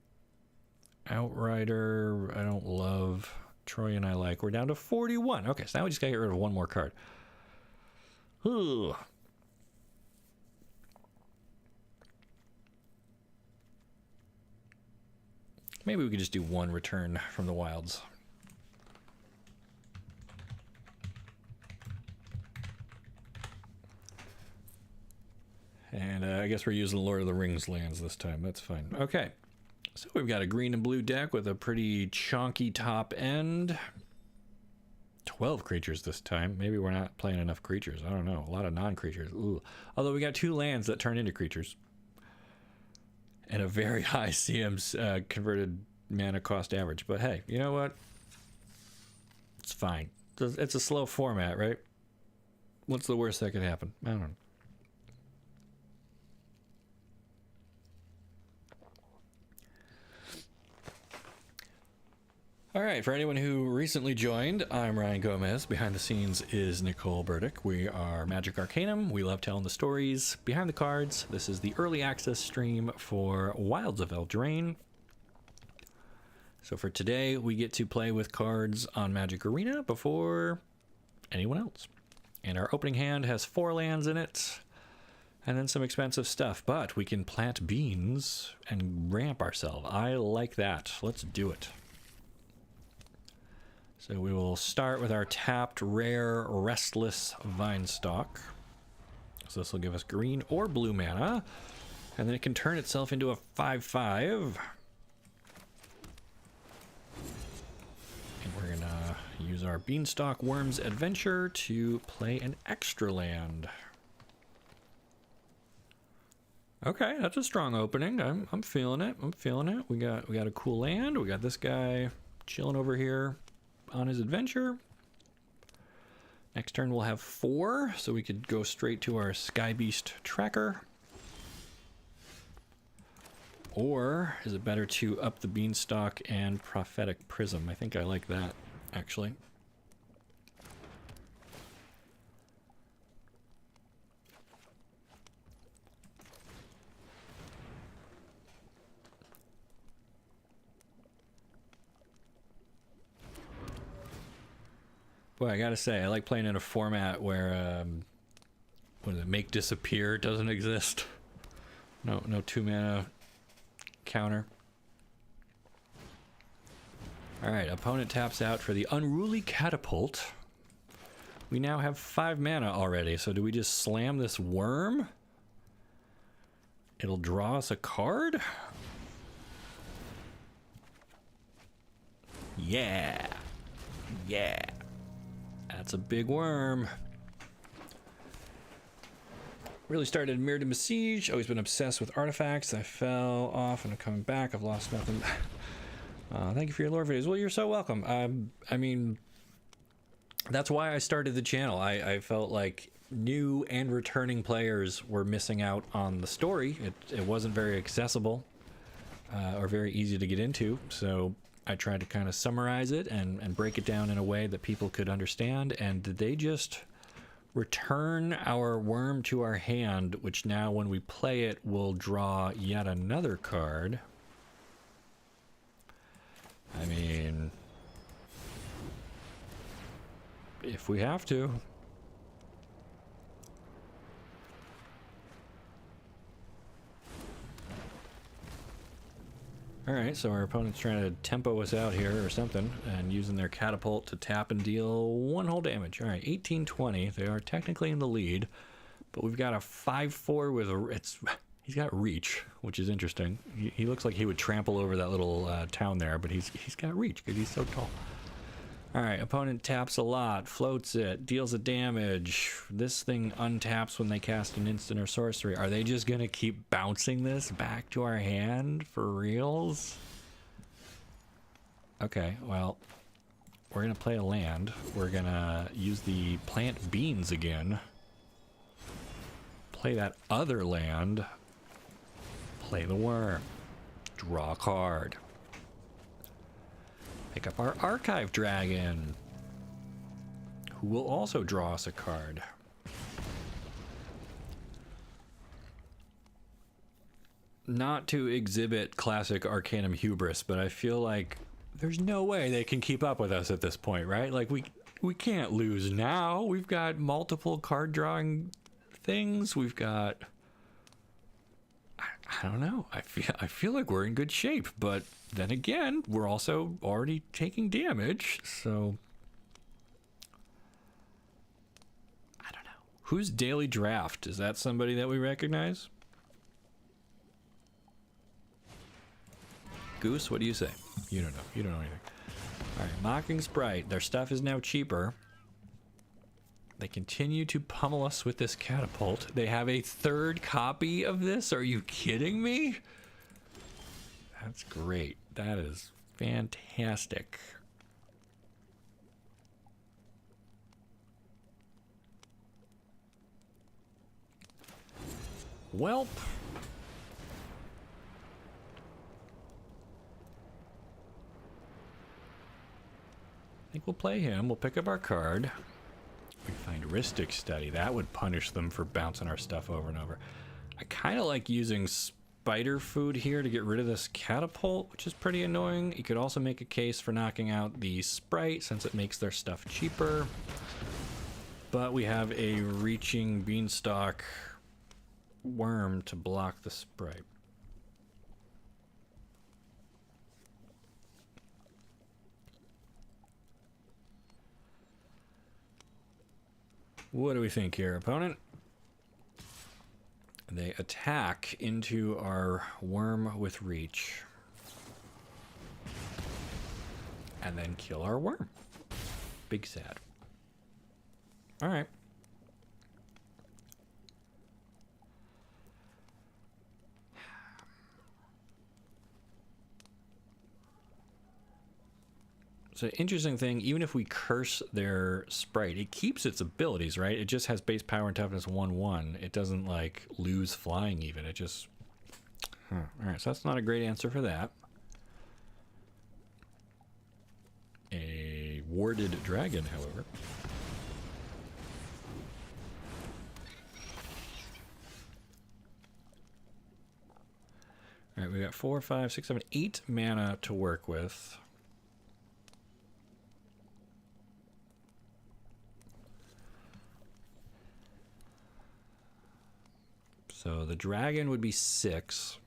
Outrider, I don't love. Troyan I like. We're down to 41. Okay, so now we just gotta get rid of one more card. Ooh. Maybe we could just do one return from the wilds. And I guess we're using Lord of the Rings lands this time. That's fine. Okay. So we've got a green and blue deck with a pretty chonky top end. 12 creatures this time. Maybe we're not playing enough creatures. I don't know. A lot of non-creatures. Ooh. Although we got 2 lands that turn into creatures. And a very high CM's converted mana cost average. But hey, you know what? It's fine. It's a slow format, right? What's the worst that could happen? I don't know. All right, for anyone who recently joined, I'm Ryan Gomez. Behind the scenes is Nicole Burdick. We are Magic Arcanum. We love telling the stories behind the cards. This is the early access stream for Wilds of Eldraine. So for today, we get to play with cards on Magic Arena before anyone else. And our opening hand has 4 lands in it, and then some expensive stuff. But we can plant beans and ramp ourselves. I like that. Let's do it. So we will start with our tapped rare Restless Vinestalk. So this will give us green or blue mana, and then it can turn itself into a 5/5. And we're gonna use our Beanstalk Worm's Adventure to play an extra land. Okay, that's a strong opening. I'm feeling it. I'm feeling it. We got a cool land. We got this guy chilling over here on his adventure. Next turn we'll have 4, so we could go straight to our Sky Beast tracker. Or is it better to up the Beanstalk and Prophetic Prism? I think I like that, actually. Boy, I gotta say, I like playing in a format where, what is it, Make Disappear doesn't exist. No 2-mana counter. Alright, opponent taps out for the Unruly Catapult. We now have 5 mana already, so do we just slam this worm? It'll draw us a card? Yeah! Yeah! That's a big worm. Really started Mirrodin Besiege. Always been obsessed with artifacts. I fell off and I'm coming back. I've lost nothing. Thank you for your lore videos. Well, you're so welcome. I mean, that's why I started the channel. I felt like new and returning players were missing out on the story. It wasn't very accessible or very easy to get into. So I tried to kind of summarize it and break it down in a way that people could understand, and they just return our worm to our hand, which now when we play it will draw yet another card. I mean, if we have to. Alright, so our opponent's trying to tempo us out here or something, and using their catapult to tap and deal 1 whole damage. Alright, 18-20. They are technically in the lead, but we've got a 5/4 with a... he's got reach, which is interesting. He looks like he would trample over that little town there, but he's got reach because he's so tall. Alright, opponent taps a lot, floats it, deals a damage. This thing untaps when they cast an instant or sorcery. Are they just gonna keep bouncing this back to our hand for reals? Okay, well, we're gonna play a land. We're gonna use the plant beans again. Play that other land. Play the worm. Draw a card. Pick up our Archive Dragon, who will also draw us a card. not to exhibit classic Arcanum hubris, but I feel like there's no way they can keep up with us at this point, right? Like we can't lose now. We've got multiple card drawing things. We've got, I don't know. I feel like we're in good shape, but then again, we're also already taking damage, so I don't know. Who's Daily Draft? Is that somebody that we recognize? Goose, what do you say? You don't know. You don't know anything. All right, Mocking Sprite. Their stuff is now cheaper. They continue to pummel us with this catapult. They have a third copy of this? Are you kidding me? That's great. That is fantastic. Welp. I think we'll play him. We'll pick up our card. We find Ristic Study. That would punish them for bouncing our stuff over and over. I kind of like using spider food here to get rid of this catapult, which is pretty annoying. You could also make a case for knocking out the Sprite since it makes their stuff cheaper. But we have a reaching beanstalk worm to block the Sprite. What do we think here, opponent? They attack into our worm with reach. And then kill our worm. Big sad. All right. So interesting thing, even if we curse their Sprite, it keeps its abilities, right? It just has base power and toughness 1/1. It doesn't like lose flying even. It just... All right, so that's not a great answer for that. A warded dragon, however. All right, we got 4, 5, 6, 7, 8 mana to work with. So the dragon would be 6.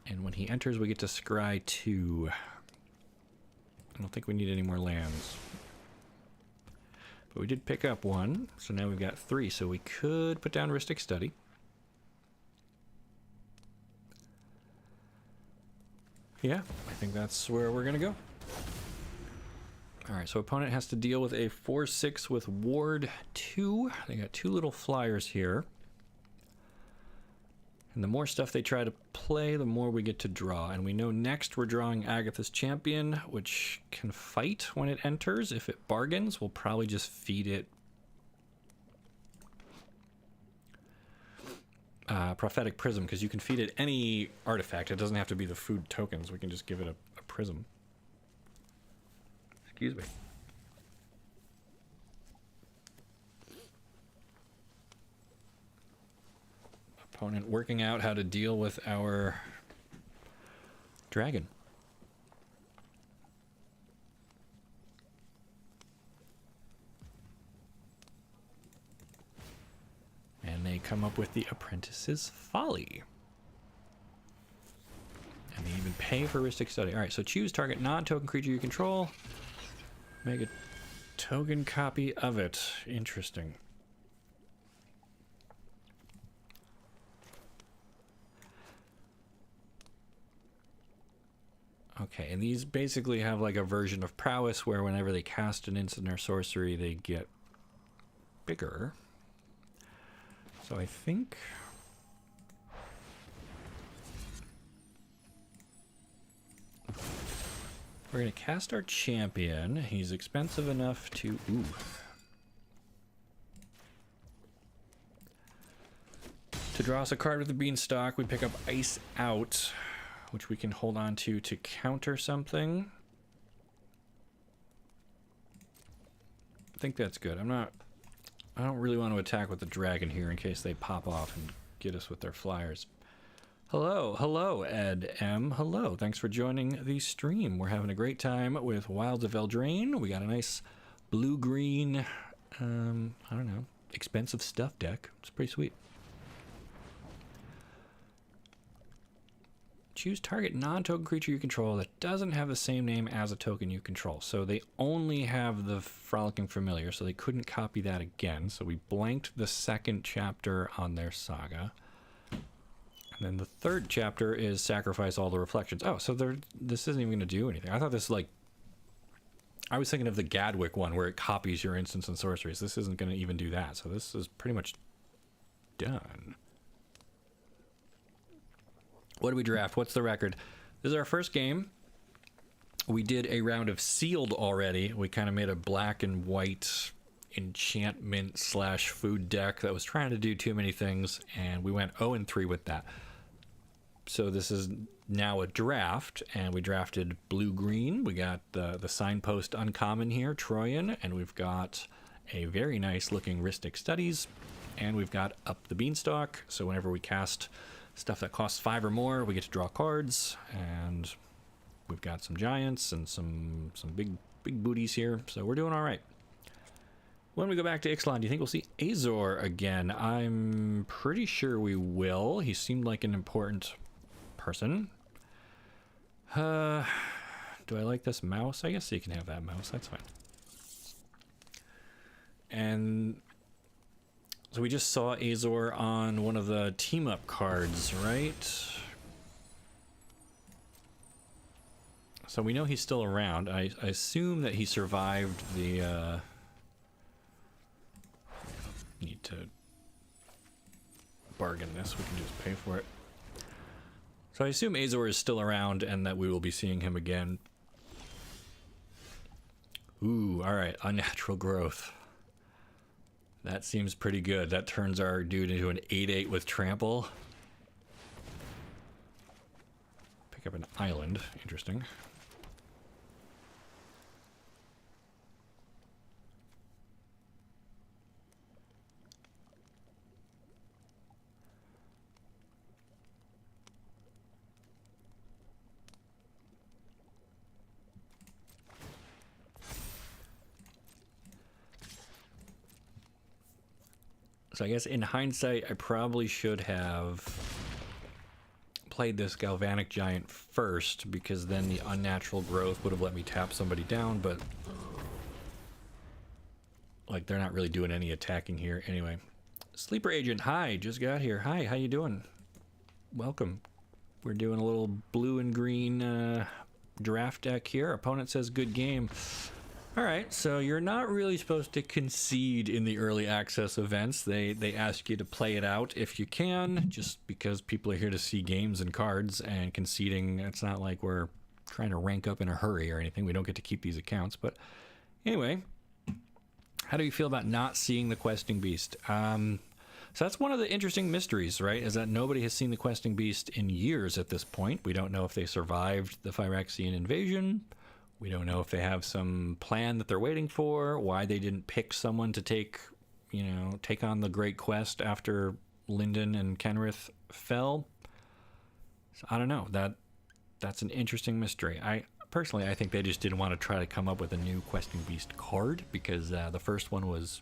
And when he enters, we get to scry 2. I don't think we need any more lands. But we did pick up 1, so now we've got 3. So we could put down Ristic Study. Yeah, I think that's where we're going to go. All right, so opponent has to deal with a 4/6 with Ward 2. They got 2 little flyers here. And the more stuff they try to play, the more we get to draw. And we know next we're drawing Agatha's Champion, which can fight when it enters. If it bargains, we'll probably just feed it Prophetic Prism, because you can feed it any artifact. It doesn't have to be the food tokens. We can just give it a prism. Excuse me. Opponent working out how to deal with our dragon. And they come up with the Apprentice's Folly. And they even pay for Ristic Study. All right, so choose target non-token creature you control. Make a token copy of it. Interesting. Okay, and these basically have like a version of prowess where whenever they cast an instant or sorcery, they get bigger. So I think... we're going to cast our champion. He's expensive enough to... Ooh. To draw us a card with the Beanstalk, we pick up Ice Out, which we can hold on to counter something. think that's good. I don't really want to attack with the dragon here in case they pop off and get us with their flyers. Hello, Ed M. Hello, thanks for joining the stream. We're having a great time with Wilds of Eldraine. We got a nice blue-green, I don't know, expensive stuff deck. It's pretty sweet. Choose target non-token creature you control that doesn't have the same name as a token you control. So they only have the Frolicking Familiar, so they couldn't copy that again. So we blanked the second chapter on their saga. And then the third chapter is sacrifice all the reflections. Oh, so this isn't even going to do anything. I thought this, like, I was thinking of the Gadwick one where it copies your instants and sorceries. This isn't going to even do that. So this is pretty much done. What do we draft? What's the record? This is our first game. We did a round of sealed already. We kind of made a black and white enchantment / food deck that was trying to do too many things, and we went 0-3 with that. So this is now a draft, and we drafted blue-green. We got the signpost uncommon here, Troyan, and we've got a very nice looking Rhystic Studies, and we've got Up the Beanstalk. So whenever we cast stuff that costs 5 or more, we get to draw cards, and we've got some giants and some big booties here, so we're doing all right. When we go back to Ixalan, do you think we'll see Azor again? I'm pretty sure we will. He seemed like an important person. Do I like this mouse? I guess you can have that mouse. That's fine. And so we just saw Azor on one of the team-up cards, right? So we know he's still around. I assume that he survived the... need to bargain this. We can just pay for it. So I assume Azor is still around and that we will be seeing him again. Ooh, all right. Unnatural Growth. That seems pretty good. That turns our dude into an 8/8 with trample. Pick up an island. Interesting. So I guess in hindsight, I probably should have played this Galvanic Giant first, because then the Unnatural Growth would have let me tap somebody down, but like they're not really doing any attacking here. Anyway, Sleeper Agent, hi, just got here. Hi, how you doing? Welcome. We're doing a little blue and green draft deck here. Opponent says good game. All right, so you're not really supposed to concede in the early access events. They ask you to play it out if you can, just because people are here to see games and cards, and conceding, it's not like we're trying to rank up in a hurry or anything. We don't get to keep these accounts. But anyway, how do you feel about not seeing the Questing Beast? So that's one of the interesting mysteries, right? Is that nobody has seen the Questing Beast in years at this point. We don't know if they survived the Phyrexian invasion. We don't know if they have some plan that they're waiting for, why they didn't pick someone to take on the Great Quest after Lyndon and Kenrith fell. So I don't know. That's an interesting mystery. Personally, I think they just didn't want to try to come up with a new Questing Beast card, because the first one was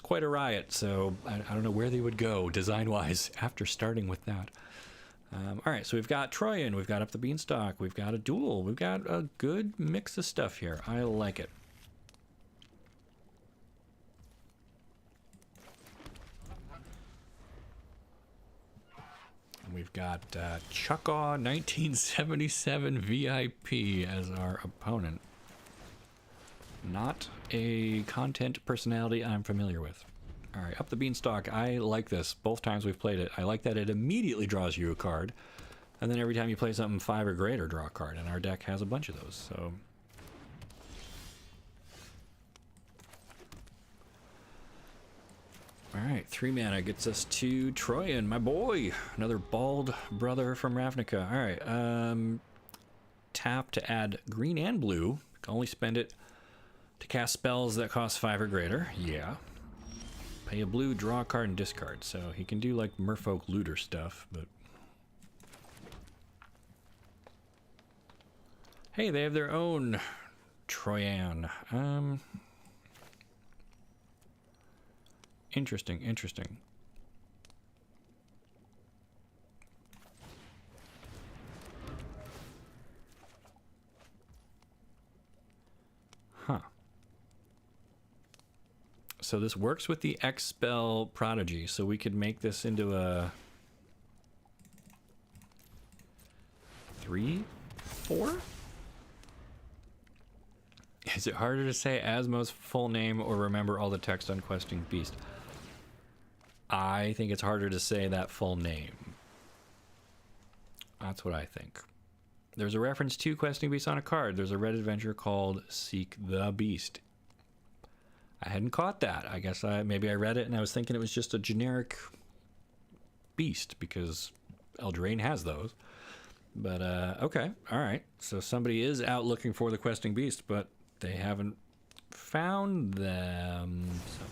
quite a riot. So I don't know where they would go design-wise after starting with that. All right, so we've got Troyan, we've got Up the Beanstalk, we've got a duel, we've got a good mix of stuff here. I like it. And we've got Chuckaw 1977 VIP as our opponent. Not a content personality I'm familiar with. All right, Up the Beanstalk. I like this. Both times we've played it, I like that it immediately draws you a card, and then every time you play something 5 or greater, draw a card, and our deck has a bunch of those. So all right, 3 mana gets us to Troyan, my boy, another bald brother from Ravnica. All right, tap to add green and blue. Can only spend it To cast spells that cost 5 or greater, yeah. Pay a blue, draw a card, and discard. So he can do like merfolk looter stuff, but... Hey, they have their own Troyan. Interesting, interesting. Huh. So this works with the X spell Prodigy, so we could make this into a 3, 4? Is it harder to say Asmo's full name or remember all the text on Questing Beast? I think it's harder to say that full name. That's what I think. There's a reference to Questing Beast on a card. There's a Red adventure called Seek the Beast. I hadn't caught that. I guess maybe I read it and I was thinking it was just a generic beast because Eldraine has those. But okay, all right. So somebody is out looking for the Questing Beast, but they haven't found them. So.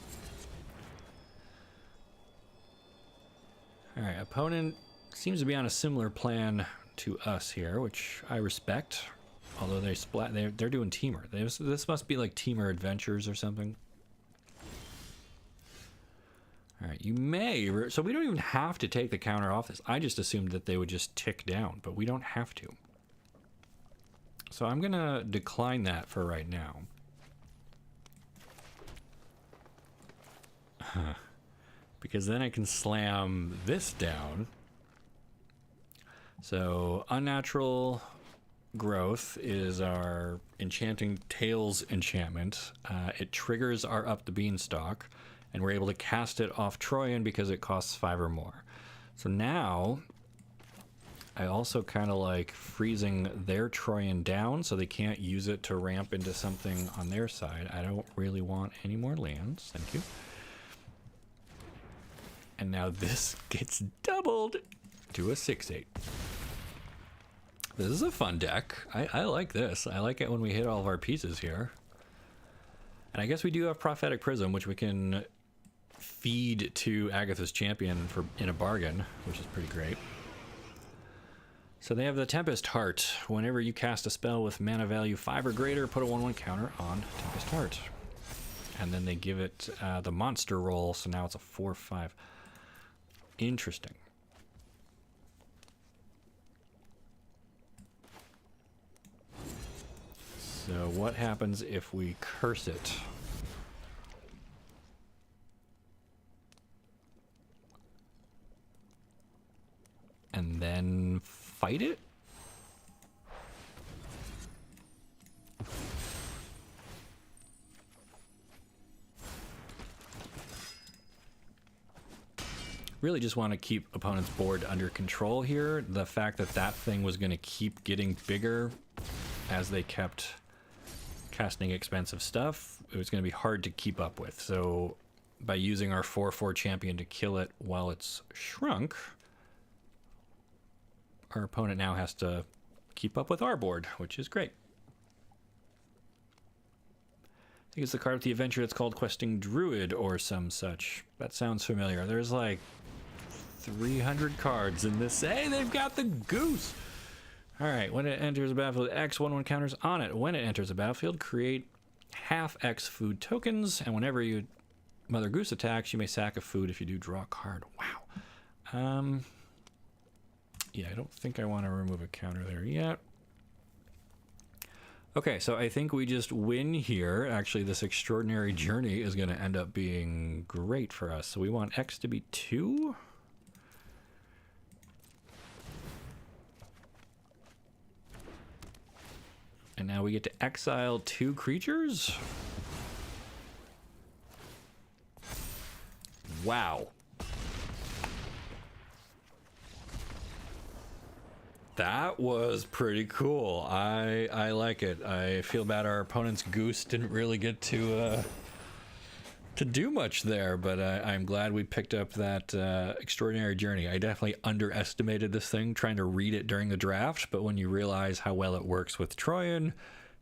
All right, opponent seems to be on a similar plan to us here, which I respect. Although they're doing Teamer. This must be like Teamer Adventures or something. All right, you may, so we don't even have to take the counter off this. I just assumed that they would just tick down, but we don't have to. So I'm gonna decline that for right now. Because then I can slam this down. So Unnatural Growth is our Enchanting Tales enchantment. It triggers our Up the Beanstalk, and we're able to cast it off Troyan because it costs 5 or more. So now I also kind of like freezing their Troyan down so they can't use it to ramp into something on their side. I don't really want any more lands. Thank you. And now this gets doubled to a 6/8. This is a fun deck. I like this. I like it when we hit all of our pieces here. And I guess we do have Prophetic Prism, which we can feed to Agatha's Champion for in a bargain, which is pretty great. So they have the Tempest Heart. Whenever you cast a spell with mana value 5 or greater, put a 1/1 counter on Tempest Heart. And then they give it the monster roll, so now it's a 4/5. Interesting. So what happens if we curse it? And then fight it? Really just want to keep opponent's board under control here. The fact that that thing was going to keep getting bigger as they kept casting expensive stuff, it was going to be hard to keep up with. So by using our 4/4 champion to kill it while it's shrunk, our opponent now has to keep up with our board, which is great. I think it's the card with the adventure that's called Questing Druid or some such. That sounds familiar. There's like 300 cards in this. Hey, they've got the goose! Alright, when it enters the battlefield, X 1/1 counters on it. When it enters the battlefield, create half X food tokens, and whenever you Mother Goose attacks, you may sack a food. If you do, draw a card. Wow. Yeah, I don't think I want to remove a counter there yet. Okay, so I think we just win here. Actually, this extraordinary journey is going to end up being great for us. So we want X to be 2. And now we get to exile 2 creatures. Wow. That was pretty cool. I like it. I feel bad our opponent's goose didn't really get to do much there, but I'm glad we picked up that extraordinary journey. I definitely underestimated this thing trying to read it during the draft, but when you realize how well it works with Troyan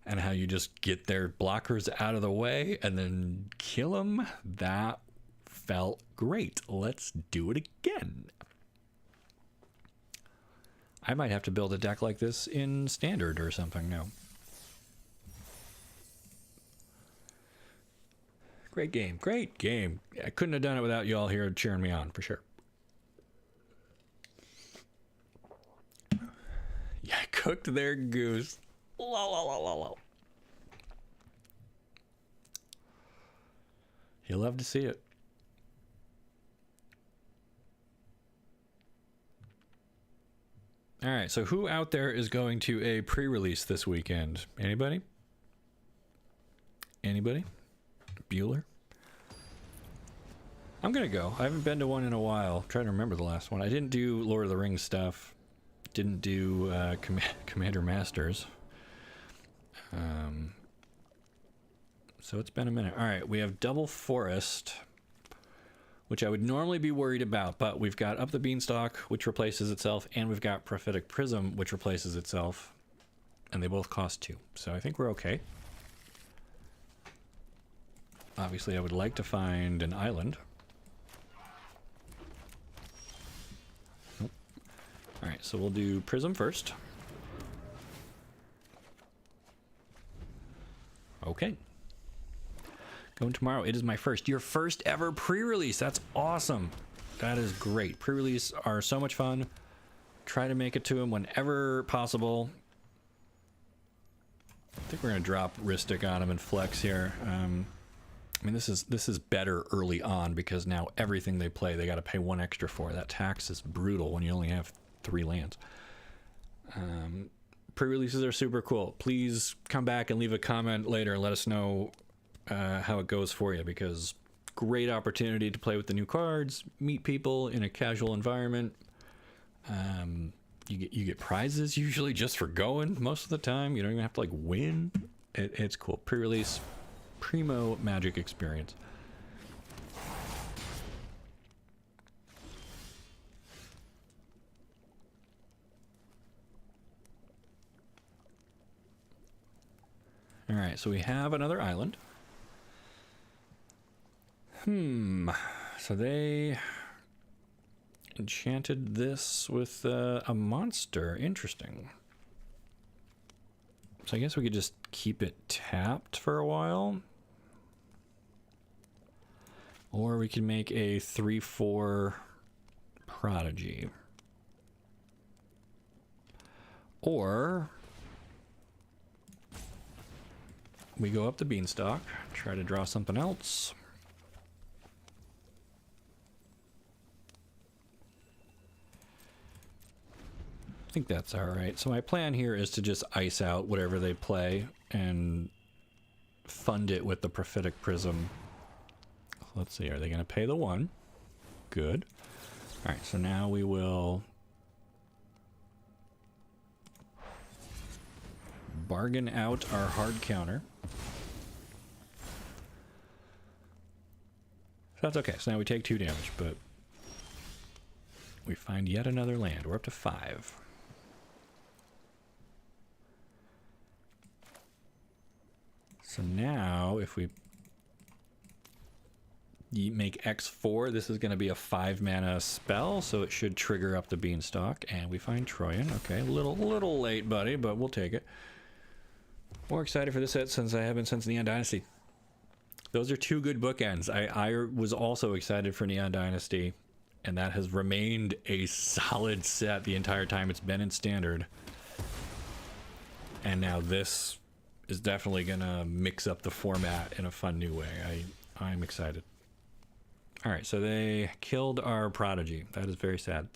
and how you just get their blockers out of the way and then kill them. That felt great. Let's do it again. I might have to build a deck like this in Standard or something now. Great game. Great game. I couldn't have done it without you all here cheering me on, for sure. Yeah, I cooked their goose. You'll love to see it. All right, so who out there is going to a pre-release this weekend? Anybody? Anybody? Bueller? I'm gonna go. I haven't been to one in a while. I'm trying to remember the last one. I didn't do Lord of the Rings stuff. Didn't do Commander Masters. So it's been a minute. All right, we have Double Forest, which I would normally be worried about, but we've got Up the Beanstalk, which replaces itself, and we've got Prophetic Prism, which replaces itself, and they both cost 2. So I think we're okay. Obviously, I would like to find an island. Nope. All right, so we'll do Prism first. Okay. Going tomorrow. It is my first. Your first ever pre-release. That's awesome. That is great. Pre-release are so much fun. Try to make it to them whenever possible. I think we're going to drop Ristic on him and Flex here. I mean, this is better early on because now everything they play, they got to pay 1 extra for. That tax is brutal when you only have 3 lands. Pre-releases are super cool. Please come back and leave a comment later and let us know how it goes for you, because great opportunity to play with the new cards, meet people in a casual environment. You get prizes usually just for going most of the time. You don't even have to like win. It's cool. Pre-release, primo Magic experience. All right, so we have another island. So they enchanted this with a monster. Interesting. So I guess we could just keep it tapped for a while. Or we can make a 3/4 Prodigy. Or we go up the Beanstalk, try to draw something else. I think that's all right. So my plan here is to just ice out whatever they play and fund it with the Prophetic Prism. Let's see, are they going to pay the 1? Good. All right, so now we will bargain out our hard counter. That's okay. So now we take 2 damage, but we find yet another land. We're up to 5. So now if we make X4, this is going to be a 5 mana spell, so it should trigger up the Beanstalk, and we find Troyan. Okay, a little late, buddy, but we'll take it. More excited for this set since I have been since Neon Dynasty. Those are 2 good bookends. I was also excited for Neon Dynasty, and that has remained a solid set the entire time it's been in Standard. And now this is definitely gonna mix up the format in a fun new way. I'm excited. All right, so they killed our Prodigy. That is very sad.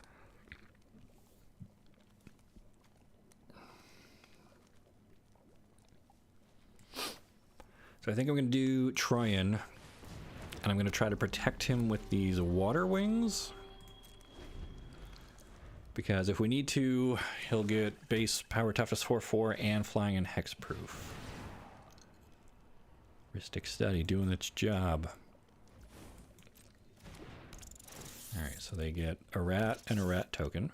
So I think I'm gonna do Troyan, and I'm gonna try to protect him with these Water Wings. Because if we need to, he'll get base power toughness 4/4 and flying and hexproof. Ristic Study doing its job. Alright, so they get a rat and a rat token.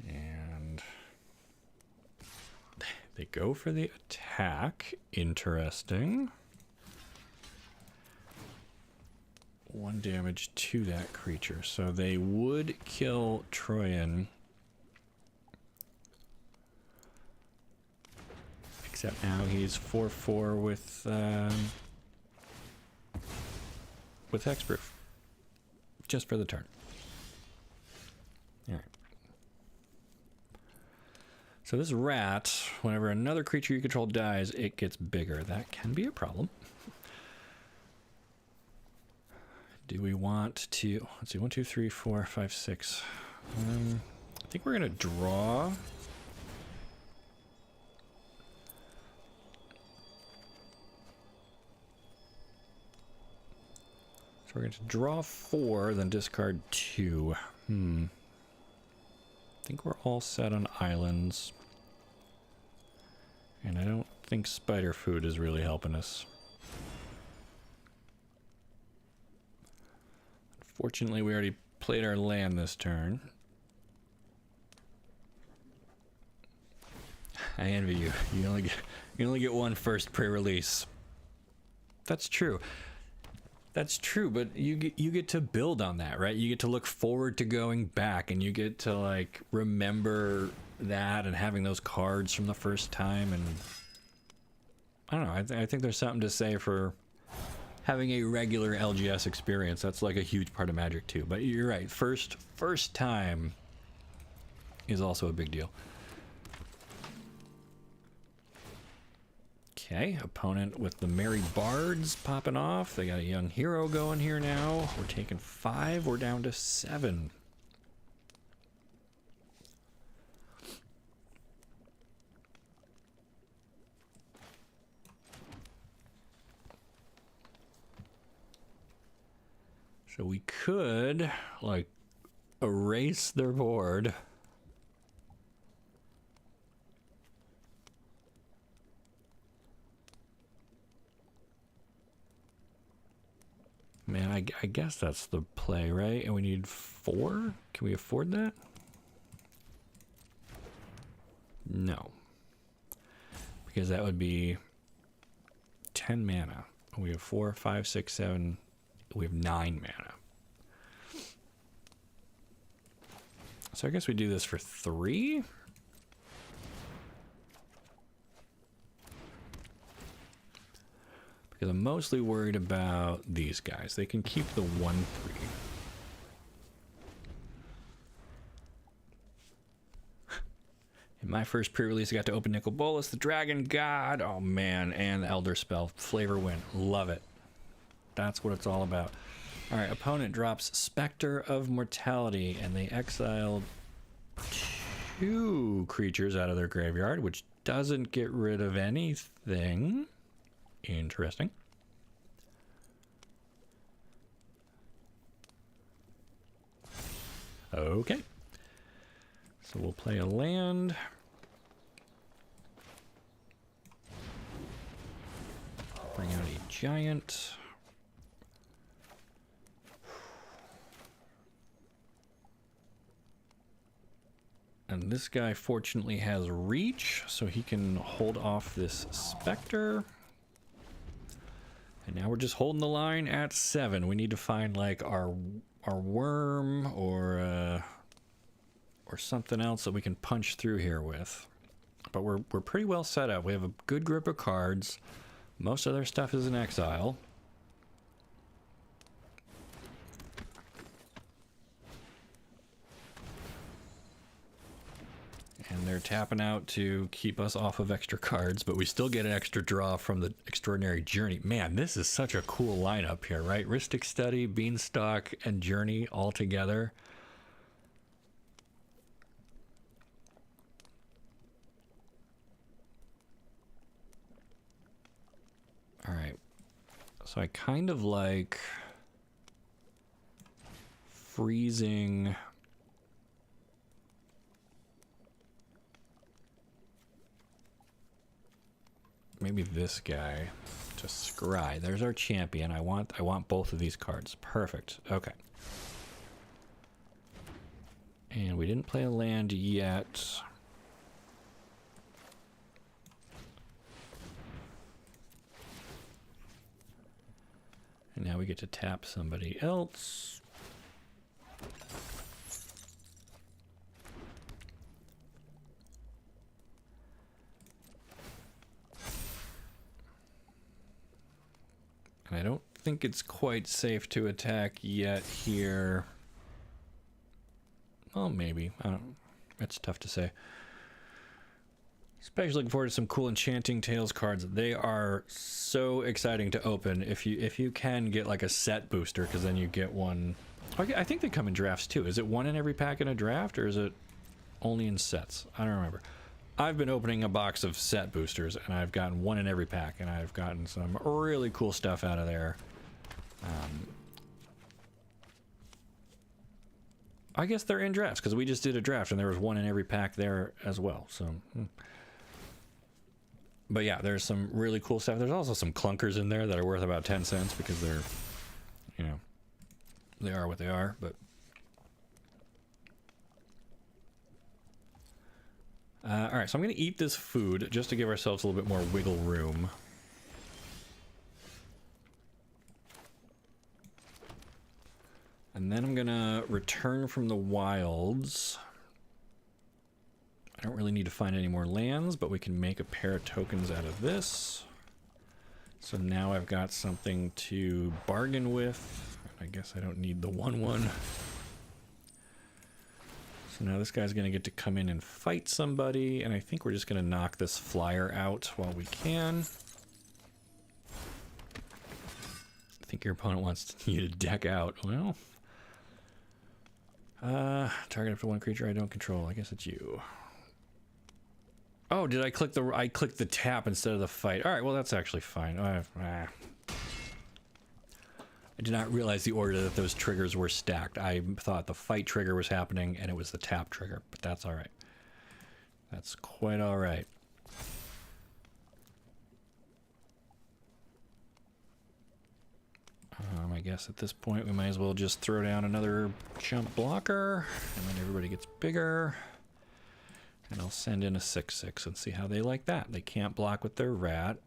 And They go for the attack. Interesting. 1 damage to that creature. So they would kill Troyan. Except now he's 4/4 with hexproof. Just for the turn. Alright. So this rat, whenever another creature you control dies, it gets bigger. That can be a problem. Do we want to... Let's see, 1, 2, 3, 4, 5, 6. I think we're going to draw. So we're going to draw 4, then discard 2. I think we're all set on islands. And I don't think spider food is really helping us. Unfortunately, we already played our land this turn. I envy you. You only get one first pre-release. That's true. That's true, but you get to build on that, right? You get to look forward to going back, and you get to like remember that and having those cards from the first time. And I don't know. I think there's something to say for having a regular LGS experience. That's like a huge part of Magic too. But you're right. First time is also a big deal. Okay, opponent with the Merry Bards popping off. They got a young hero going here now. We're taking 5. We're down to 7. So we could, like, erase their board. Man, I guess that's the play, right? And we need 4? Can we afford that? No. Because that would be 10 mana. We have 4, 5, 6, 7. We have 9 mana. So I guess we do this for 3? Because I'm mostly worried about these guys. They can keep the 1/3. In my first pre-release, I got to open Nicol Bolas, the Dragon God. Oh man, and the Elder Spell. Flavor win. Love it. That's what it's all about. All right, opponent drops Spectre of Mortality, and they exiled 2 creatures out of their graveyard, which doesn't get rid of anything. Interesting. Okay. So we'll play a land. Bring out a giant. And this guy fortunately has reach, so he can hold off this Spectre. And now we're just holding the line at 7. We need to find like our worm or something else that we can punch through here with. But we're pretty well set up. We have a good grip of cards. Most of their stuff is in exile. And they're tapping out to keep us off of extra cards, but we still get an extra draw from the Extraordinary Journey. Man, this is such a cool lineup here, right? Rhystic Study, Beanstalk, and Journey all together. All right. So I kind of like freezing... Maybe this guy to scry. There's our champion. I want both of these cards. Perfect. Okay. And we didn't play a land yet. we get to tap somebody else. And I don't think it's quite safe to attack yet here. Well, maybe. I don't. It's tough to say. Especially looking forward to some cool Enchanting Tales cards. They are so exciting to open if you can get like a set booster, because then you get one. Okay, I think they come in drafts too. Is it one in every pack in a draft, or is it only in sets? I don't remember. I've been opening a box of set boosters, and I've gotten one in every pack, and I've gotten some really cool stuff out of there. I guess they're in drafts, because we just did a draft, and there was one in every pack there as well, so... But yeah, there's some really cool stuff. There's also some clunkers in there that are worth about 10 cents, because they're, you know, they are what they are, but... Alright, so I'm going to eat this food just to give ourselves a little bit more wiggle room. And then I'm going to return from the wilds. I don't really need to find any more lands, but we can make a pair of tokens out of this. So now I've got something to bargain with. I guess I don't need the 1/1. So now this guy's going to get to come in and fight somebody, and I think we're just going to knock this flyer out while we can. I think your opponent wants you to deck out. Well, target up to one creature I don't control. I guess it's you. Oh, did I click I clicked the tap instead of the fight. All right, well, that's actually fine. I did not realize the order that those triggers were stacked. I thought the fight trigger was happening and it was the tap trigger, but that's all right. That's quite all right. I guess at this point we might as well just throw down another jump blocker, and then everybody gets bigger. And I'll send in a 6/6 and see how they like that. They can't block with their rat.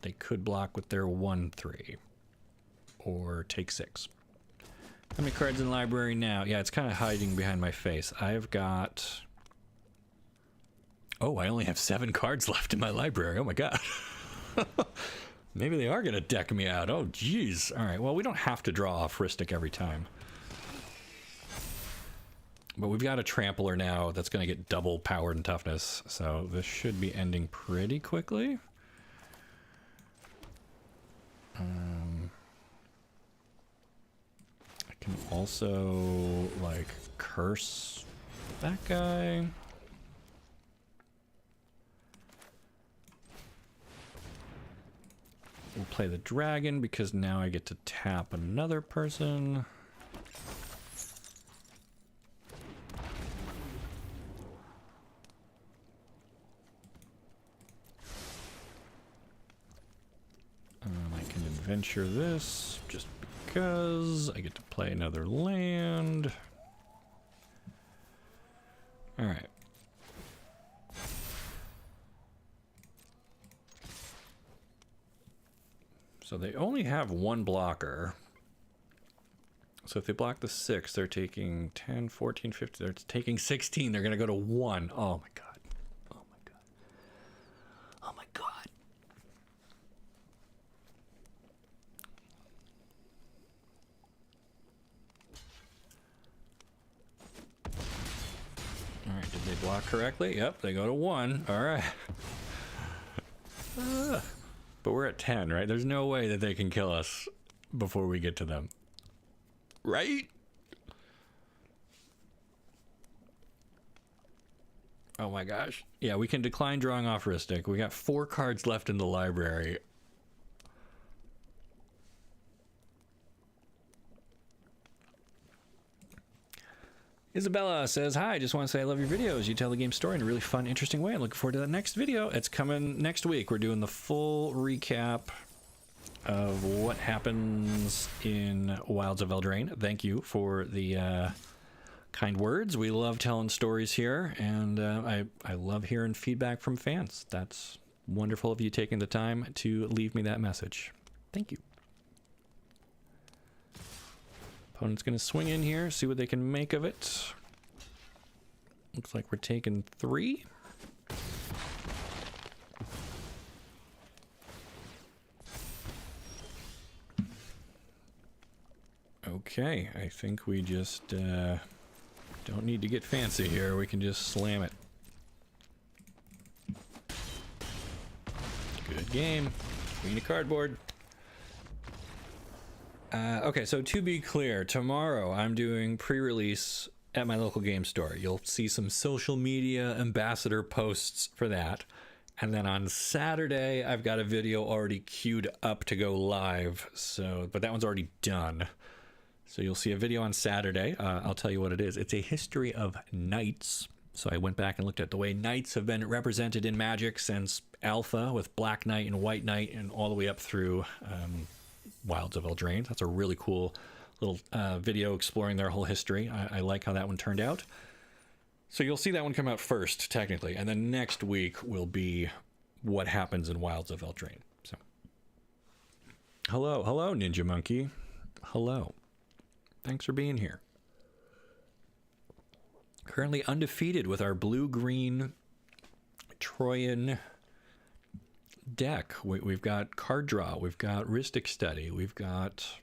They could block with their 1/3. Or take 6. How many cards in the library now? Yeah, it's kind of hiding behind my face. I've got... Oh, I only have 7 cards left in my library. Oh my god. Maybe they are going to deck me out. Oh, geez. All right, well, we don't have to draw off Rhystic every time. But we've got a Trampler now that's going to get double power and toughness, so this should be ending pretty quickly. I can also, like, curse that guy. We'll play the dragon because now I get to tap another person. I can adventure this just because I get to play another land. All right. So they only have one blocker. So if they block the 6, they're taking 10, 14, 15, they're taking 16. They're going to go to 1. Oh my god. Oh my god. Oh my god. All right, did they block correctly? Yep, they go to 1. All right. But we're at 10, right? There's no way that they can kill us before we get to them. Right? Oh my gosh. Yeah, we can decline drawing off Rhystic. We got 4 cards left in the library. Isabella says, hi, just want to say I love your videos. You tell the game story in a really fun, interesting way. I'm looking forward to that next video. It's coming next week. We're doing the full recap of what happens in Wilds of Eldraine. Thank you for the kind words. We love telling stories here, and I love hearing feedback from fans. That's wonderful of you taking the time to leave me that message. Thank you. Opponent's going to swing in here, see what they can make of it. Looks like we're taking 3. Okay, I think we just don't need to get fancy here. We can just slam it. Good game. Queen of cardboard. Okay, so to be clear, tomorrow I'm doing pre-release at my local game store. You'll see some social media ambassador posts for that. And then on Saturday, I've got a video already queued up to go live. So, but that one's already done. So you'll see a video on Saturday. I'll tell you what it is. It's a history of knights. So I went back and looked at the way knights have been represented in Magic since Alpha with Black Knight and White Knight and all the way up through Wilds of Eldraine. That's a really cool little video exploring their whole history. I like how that one turned out. So you'll see that one come out first, technically. And then next week will be what happens in Wilds of Eldraine. So, hello, Ninja Monkey. Hello. Thanks for being here. Currently undefeated with our blue-green Troyan deck. We've got card draw. We've got Rhystic Study. We've got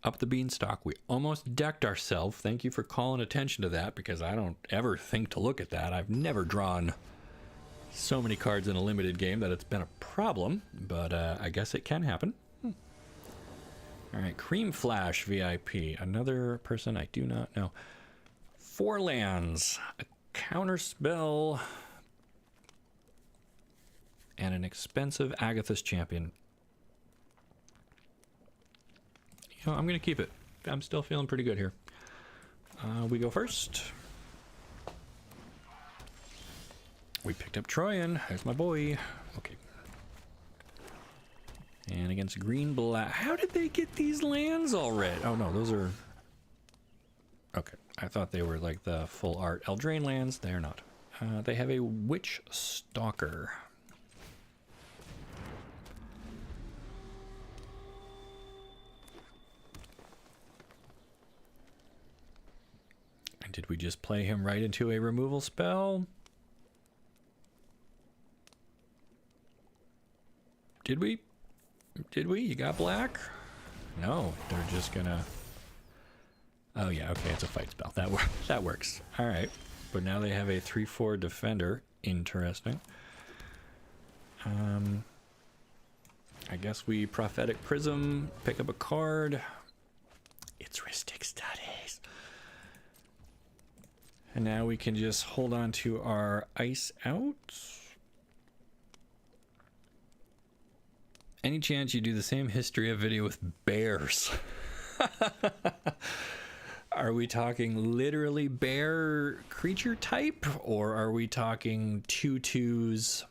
Up the Beanstalk. We almost decked ourselves. Thank you for calling attention to that, because I don't ever think to look at that. I've never drawn so many cards in a limited game that it's been a problem, but I guess it can happen. All right, Cream Flash VIP. Another person I do not know. 4 lands, a counter spell, and an expensive Agatha's Champion. You know, I'm going to keep it. I'm still feeling pretty good here. We go first. We picked up Troyan. There's my boy. Okay. And against green black. How did they get these lands already? Oh no, those are... Okay, I thought they were like the full art Eldraine lands. They're not. They have a Witch Stalker. And did we just play him right into a removal spell? Did we? Did we? You got black? No, they're just gonna... Oh yeah, okay, it's a fight spell. That works. All right, but now they have a 3/4 defender. Interesting. I guess we Prophetic Prism, pick up a card. It's Rhystic Studies. And now we can just hold on to our Ice Out. Any chance you do the same history of video with bears? Are we talking literally bear creature type, or are we talking 2/2s?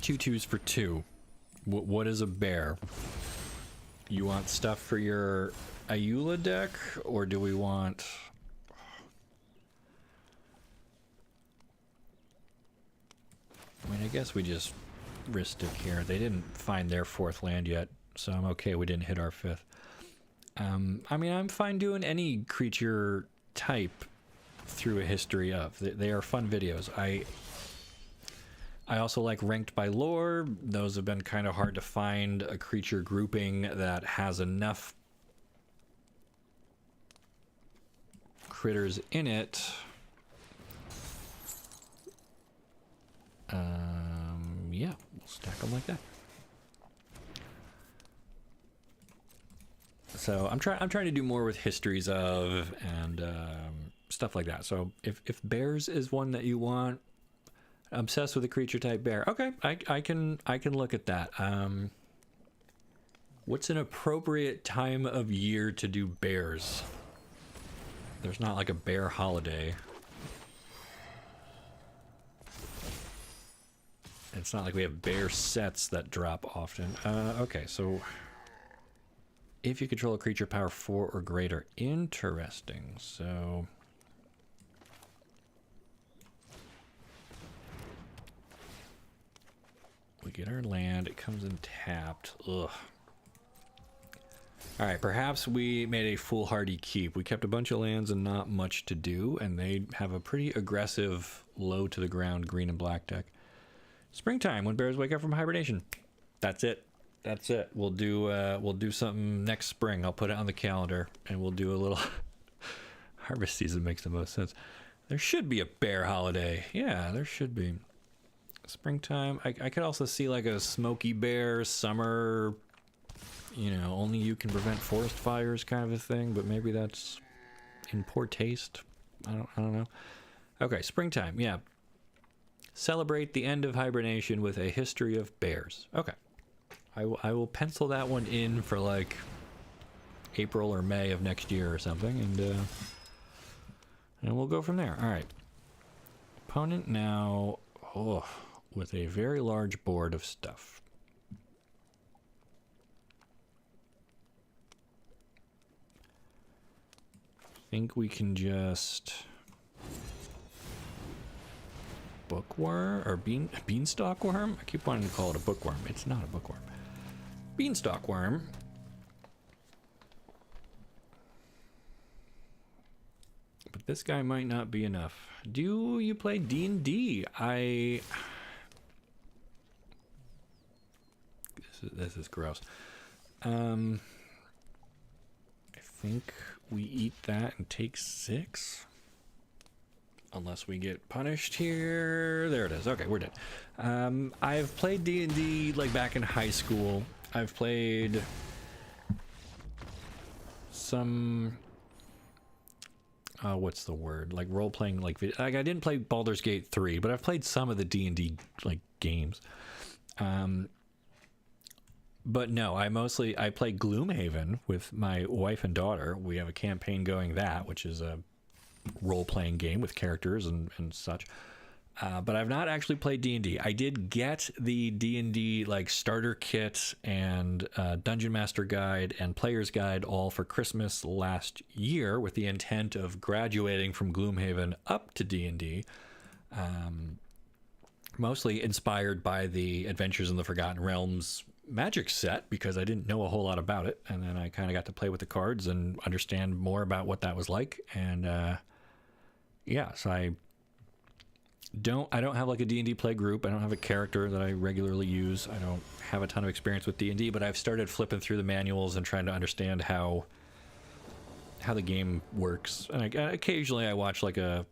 2/2s for 2. What is a bear? You want stuff for your Ayula deck, or do we want... I mean, I guess we just Rhystic here. They didn't find their 4th land yet, so I'm okay we didn't hit our 5th. I mean, I'm fine doing any creature type through a history of. They are fun videos. I also like ranked by lore. Those have been kind of hard to find a creature grouping that has enough critters in it. Yeah, we'll stack them like that. So I'm trying to do more with histories of and stuff like that. So if bears is one that you want, obsessed with a creature type bear. Okay, I can look at that. What's an appropriate time of year to do bears? There's not like a bear holiday. It's not like we have bear sets that drop often. Okay, so if you control a creature power 4 or greater, interesting. So we get our land. It comes in tapped. Ugh. Alright, perhaps we made a foolhardy keep. We kept a bunch of lands and not much to do, and they have a pretty aggressive, low-to-the-ground green and black deck. Springtime, when bears wake up from hibernation. That's it. That's it. We'll do something next spring. I'll put it on the calendar, and we'll do a little... Harvest season makes the most sense. There should be a bear holiday. Yeah, there should be. Springtime. I could also see like a smoky bear summer... You know, only you can prevent forest fires kind of a thing, but maybe that's in poor taste. I don't know. Okay, springtime, yeah. Celebrate the end of hibernation with a history of bears. Okay. I will pencil that one in for like April or May of next year or something, and we'll go from there. All right. Opponent now, with a very large board of stuff. Think we can just bookworm or beanstalk worm? I keep wanting to call it a bookworm. It's not a bookworm. Beanstalk worm. But this guy might not be enough. Do you play D&D? This is gross. I think we eat that and take 6. Unless we get punished here. There it is. Okay, we're dead. I've played D&D like back in high school. I've played some... what's the word? Like role-playing, like I didn't play Baldur's Gate 3, but I've played some of the D&D like games. But no, I play Gloomhaven with my wife and daughter. We have a campaign going that, which is a role-playing game with characters and such. But I've not actually played D&D. I did get the D&D like starter kit and Dungeon Master Guide and Player's Guide all for Christmas last year with the intent of graduating from Gloomhaven up to D&D. Mostly inspired by the Adventures in the Forgotten Realms Magic set because I didn't know a whole lot about it, and then I kind of got to play with the cards and understand more about what that was like. And yeah, so I don't have like a D&D play group. I don't have a character that I regularly use. I don't have a ton of experience with D&D, but I've started flipping through the manuals and trying to understand how the game works. And occasionally I watch like a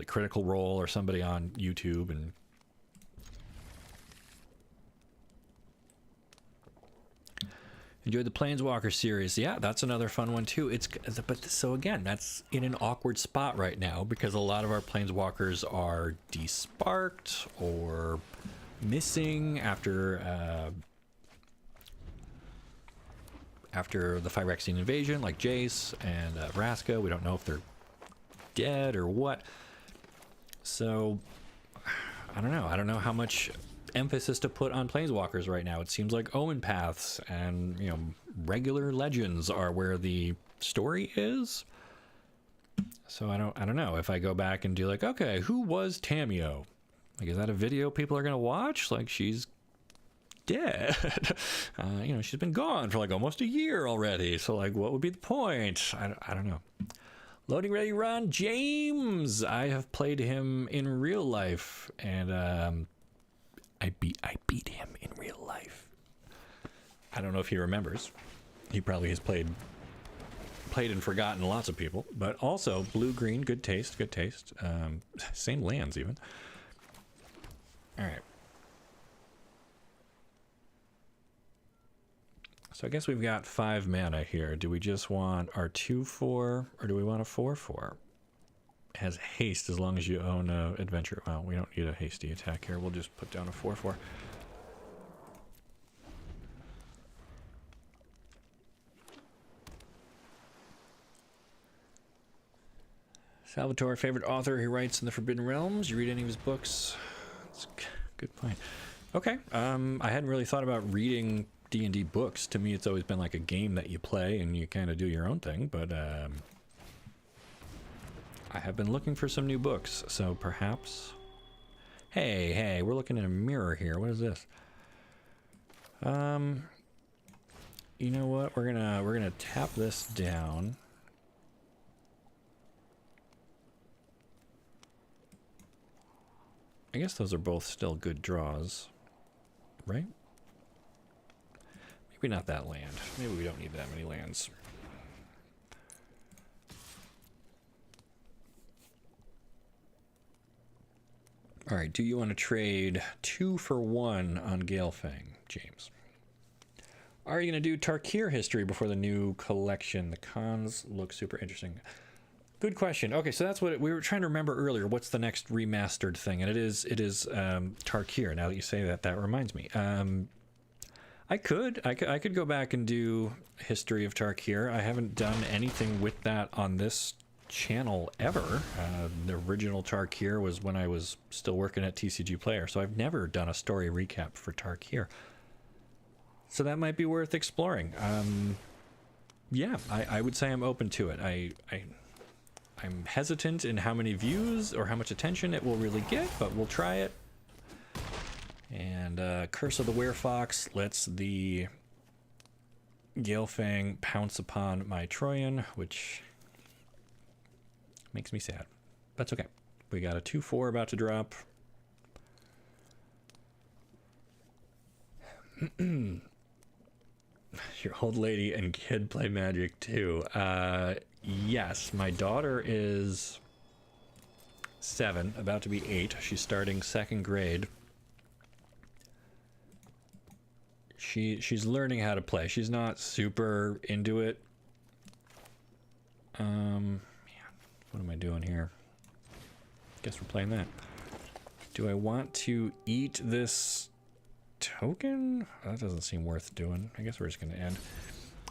Critical Role or somebody on YouTube and enjoyed the Planeswalker series. Yeah, that's another fun one too. So again, that's in an awkward spot right now because a lot of our Planeswalkers are desparked or missing after the Phyrexian invasion, like Jace and Vraska. We don't know if they're dead or what. So I don't know. I don't know how much emphasis to put on Planeswalkers right now. It seems like Omen Paths and, you know, regular legends are where the story is. So I don't know if I go back and do like, okay, who was Tamio? Like, is that a video people are gonna watch? Like, she's dead. You know, she's been gone for like almost a year already. So like, what would be the point? I don't know. Loading ready, Ron James. I have played him in real life, and I beat him in real life. I don't know if he remembers. He probably has played and forgotten lots of people, but also blue-green, good taste. Same lands even. All right. So I guess we've got 5 mana here. Do we just want our 2/4, or do we want a 4/4? Has haste as long as you own a adventure. Well, we don't need a hasty attack here. We'll just put down a 4/4. Salvatore, favorite author. He writes in the Forbidden Realms. You read any of his books? That's a good point. Okay. I hadn't really thought about reading D&D books. To me, it's always been like a game that you play and you kind of do your own thing, but I have been looking for some new books, so perhaps... Hey, we're looking in a mirror here. What is this? You know what? We're gonna tap this down. I guess those are both still good draws, right? Maybe not that land. Maybe we don't need that many lands. All right, do you want to trade 2 for 1 on Galefang, James? Are you going to do Tarkir history before the new collection? The cons look super interesting. Good question. Okay, so that's what we were trying to remember earlier. What's the next remastered thing? And it is Tarkir. Now that you say that, that reminds me. I could go back and do history of Tarkir. I haven't done anything with that on this channel ever. The original Tarkir was when I was still working at TCG Player, so I've never done a story recap for Tarkir. So that might be worth exploring. Yeah, I would say I'm open to it. I'm hesitant in how many views or how much attention it will really get, but we'll try it. And Curse of the Werefox lets the Galefang pounce upon my Troyan, which makes me sad. That's okay. We got a 2/4 about to drop. Your old lady and kid play Magic too. Yes, my daughter is 7, about to be 8. She's starting 2nd grade. She's learning how to play. She's not super into it. Man, what am I doing here? Guess we're playing that. Do I want to eat this token? That doesn't seem worth doing. I guess we're just gonna end.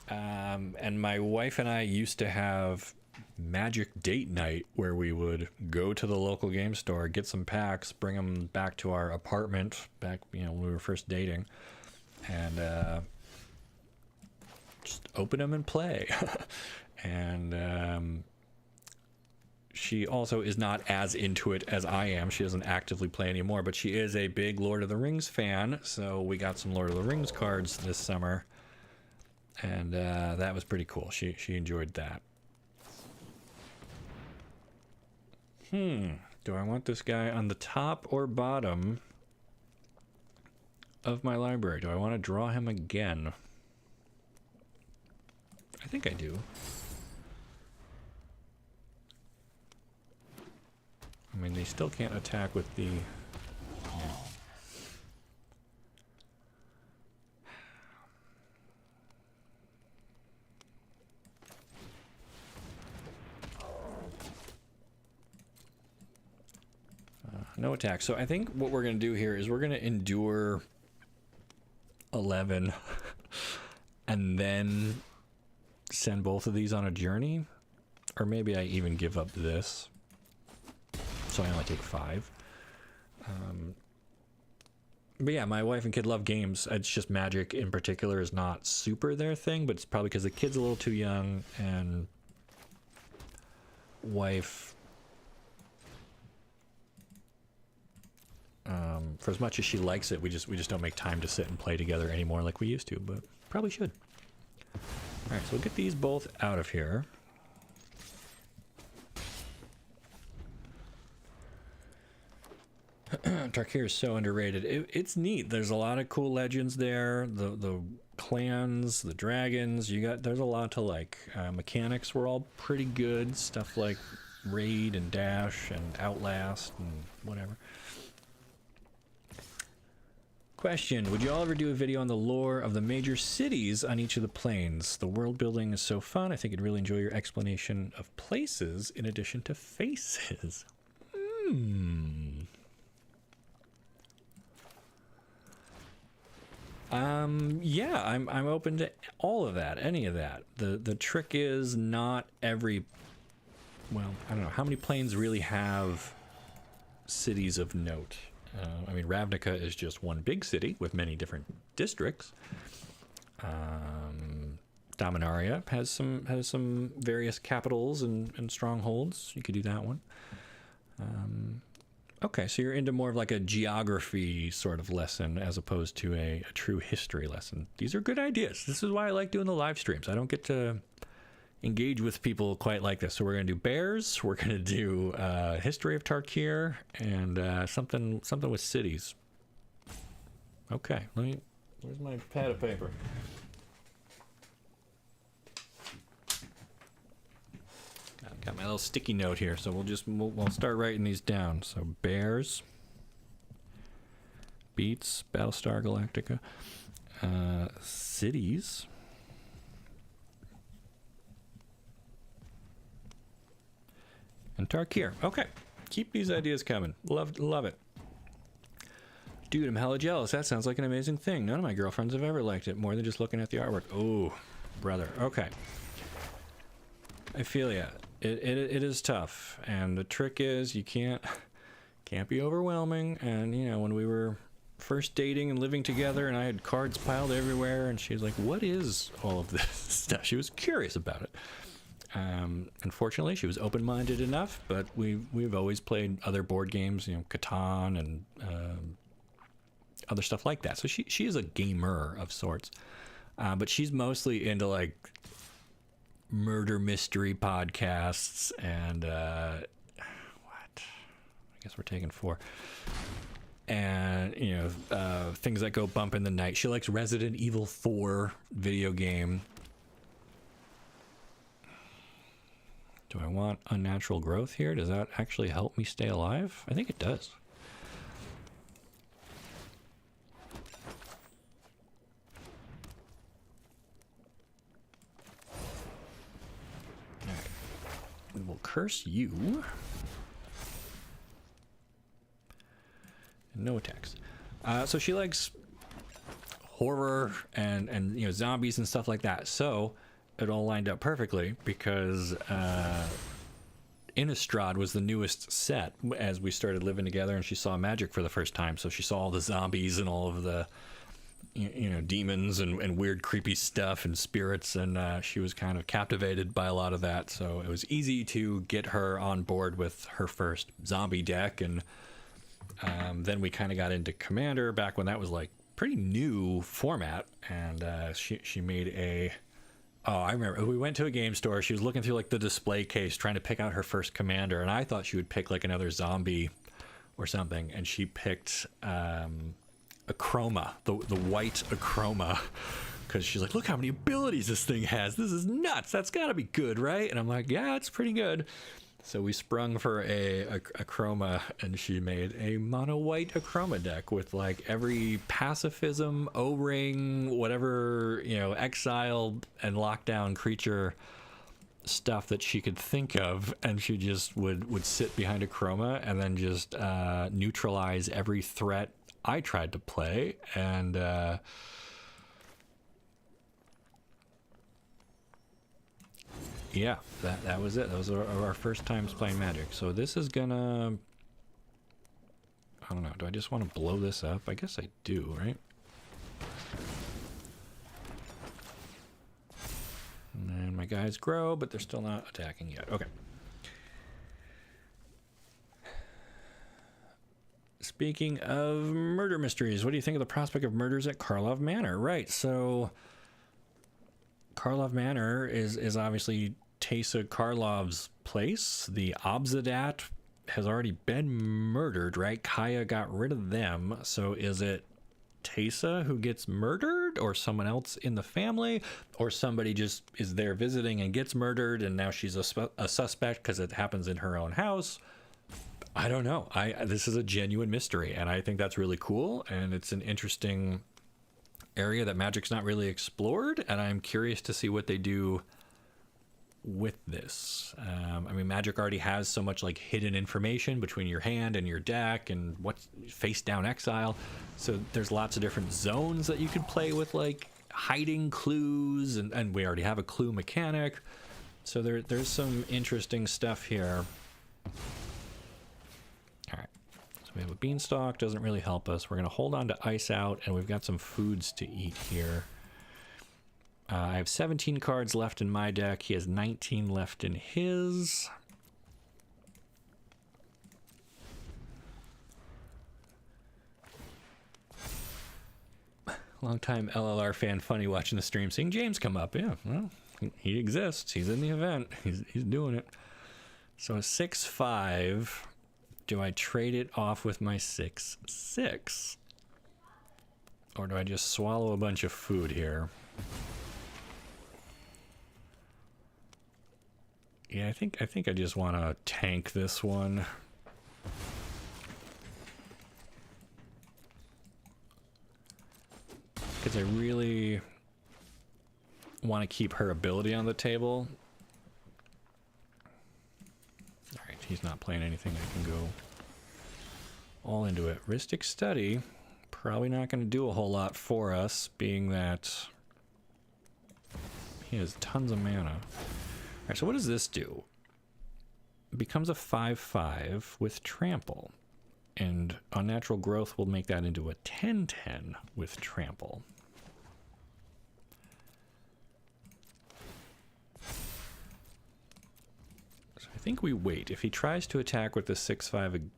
And my wife and I used to have Magic date night where we would go to the local game store, get some packs, bring them back to our apartment back, you know, when we were first dating, and just open them and play. And she also is not as into it as I am. She doesn't actively play anymore, but she is a big Lord of the Rings fan, so we got some Lord of the Rings cards this summer, and that was pretty cool. She enjoyed that. Do I want this guy on the top or bottom of my library? Do I want to draw him again? I think I do. I mean, they still can't attack with the... no attack. So I think what we're going to do here is we're going to endure 11 and then send both of these on a journey. Or maybe I even give up this. So I only take 5. But yeah, my wife and kid love games. It's just Magic in particular is not super their thing, but it's probably because the kid's a little too young, and wife, for as much as she likes it, we just don't make time to sit and play together anymore like we used to, but probably should. All right, so we'll get these both out of here. Tarkir is so underrated. It's neat. There's a lot of cool legends there. The clans, the dragons. There's a lot to like. Mechanics were all pretty good. Stuff like Raid and Dash and Outlast and whatever. Question: would you all ever do a video on the lore of the major cities on each of the planes? The world building is so fun. I think I'd really enjoy your explanation of places in addition to faces. Yeah, I'm open to all of that, any of that. The trick is not every, well, I don't know, how many planes really have cities of note? I mean, Ravnica is just one big city with many different districts. Dominaria has some various capitals and strongholds. You could do that one. Okay, so you're into more of like a geography sort of lesson as opposed to a true history lesson. These are good ideas. This is why I like doing the live streams. I don't get to engage with people quite like this. So we're going to do bears. We're going to do history of Tarkir and something with cities. Okay, where's my pad of paper? Got my little sticky note here, so we'll start writing these down. So bears, beats, Battlestar Galactica, cities, and Tarkir. Okay, keep these ideas coming. Love it. Dude, I'm hella jealous. That sounds like an amazing thing. None of my girlfriends have ever liked it more than just looking at the artwork. Oh, brother. Okay. I feel ya. It is tough, and the trick is you can't be overwhelming. And you know, when we were first dating and living together, and I had cards piled everywhere, and she was like, "What is all of this stuff?" She was curious about it. Unfortunately, she was open-minded enough, but we've always played other board games, you know, Catan and other stuff like that. So she is a gamer of sorts, but she's mostly into like murder mystery podcasts and what? I guess we're taking 4. And you know, things that go bump in the night. She likes Resident Evil 4 video game. Do I want unnatural growth here? Does that actually help me stay alive? I think it does. We will curse you. No attacks. So she likes horror and you know, zombies and stuff like that. So it all lined up perfectly because Innistrad was the newest set as we started living together, and she saw Magic for the first time. So she saw all the zombies and all of the you know, demons and weird creepy stuff and spirits, and she was kind of captivated by a lot of that. So it was easy to get her on board with her first zombie deck, and then we kind of got into Commander back when that was like pretty new format, and she made a I remember we went to a game store. She was looking through like the display case trying to pick out her first Commander, and I thought she would pick like another zombie or something, and she picked Acroma, the white Acroma, because she's like, look how many abilities this thing has. This is nuts. That's got to be good, right? And I'm like, yeah, it's pretty good. So we sprung for a Acroma, and she made a mono white Acroma deck with like every pacifism, O-ring, whatever, you know, exile and lockdown creature stuff that she could think of, and she just would sit behind Acroma and then just neutralize every threat I tried to play, and yeah, that was it. Those are our first times playing Magic. So this is gonna, I don't know, do I just want to blow this up? I guess I do, right? And then my guys grow, but they're still not attacking yet. Okay. Speaking of murder mysteries, what do you think of the prospect of murders at Karlov Manor? Right, so Karlov Manor is obviously Teysa Karlov's place. The Obsidat has already been murdered, right? Kaya got rid of them. So is it Teysa who gets murdered, or someone else in the family, or somebody just is there visiting and gets murdered and now she's a suspect because it happens in her own house? I don't know. This is a genuine mystery, and I think that's really cool, and it's an interesting area that Magic's not really explored, and I'm curious to see what they do with this. I mean, Magic already has so much like hidden information between your hand and your deck and what's face down exile, so there's lots of different zones that you could play with, like hiding clues, and we already have a clue mechanic, so there's some interesting stuff here. We have a beanstalk, doesn't really help us. We're going to hold on to Ice Out, and we've got some foods to eat here. I have 17 cards left in my deck. He has 19 left in his. Long time LLR fan, funny watching the stream, seeing James come up. Yeah, well, he exists. He's in the event. He's doing it. So a 6/5. Do I trade it off with my 6/6? Or do I just swallow a bunch of food here? Yeah, I think I just want to tank this one. Because I really want to keep her ability on the table. Alright, he's not playing anything. I can go all into it. Rhystic Study, probably not going to do a whole lot for us, being that he has tons of mana. Alright, so what does this do? It becomes a 5/5 with Trample. And Unnatural Growth will make that into a 10/10 with Trample. So I think we wait. If he tries to attack with the 6/5 again,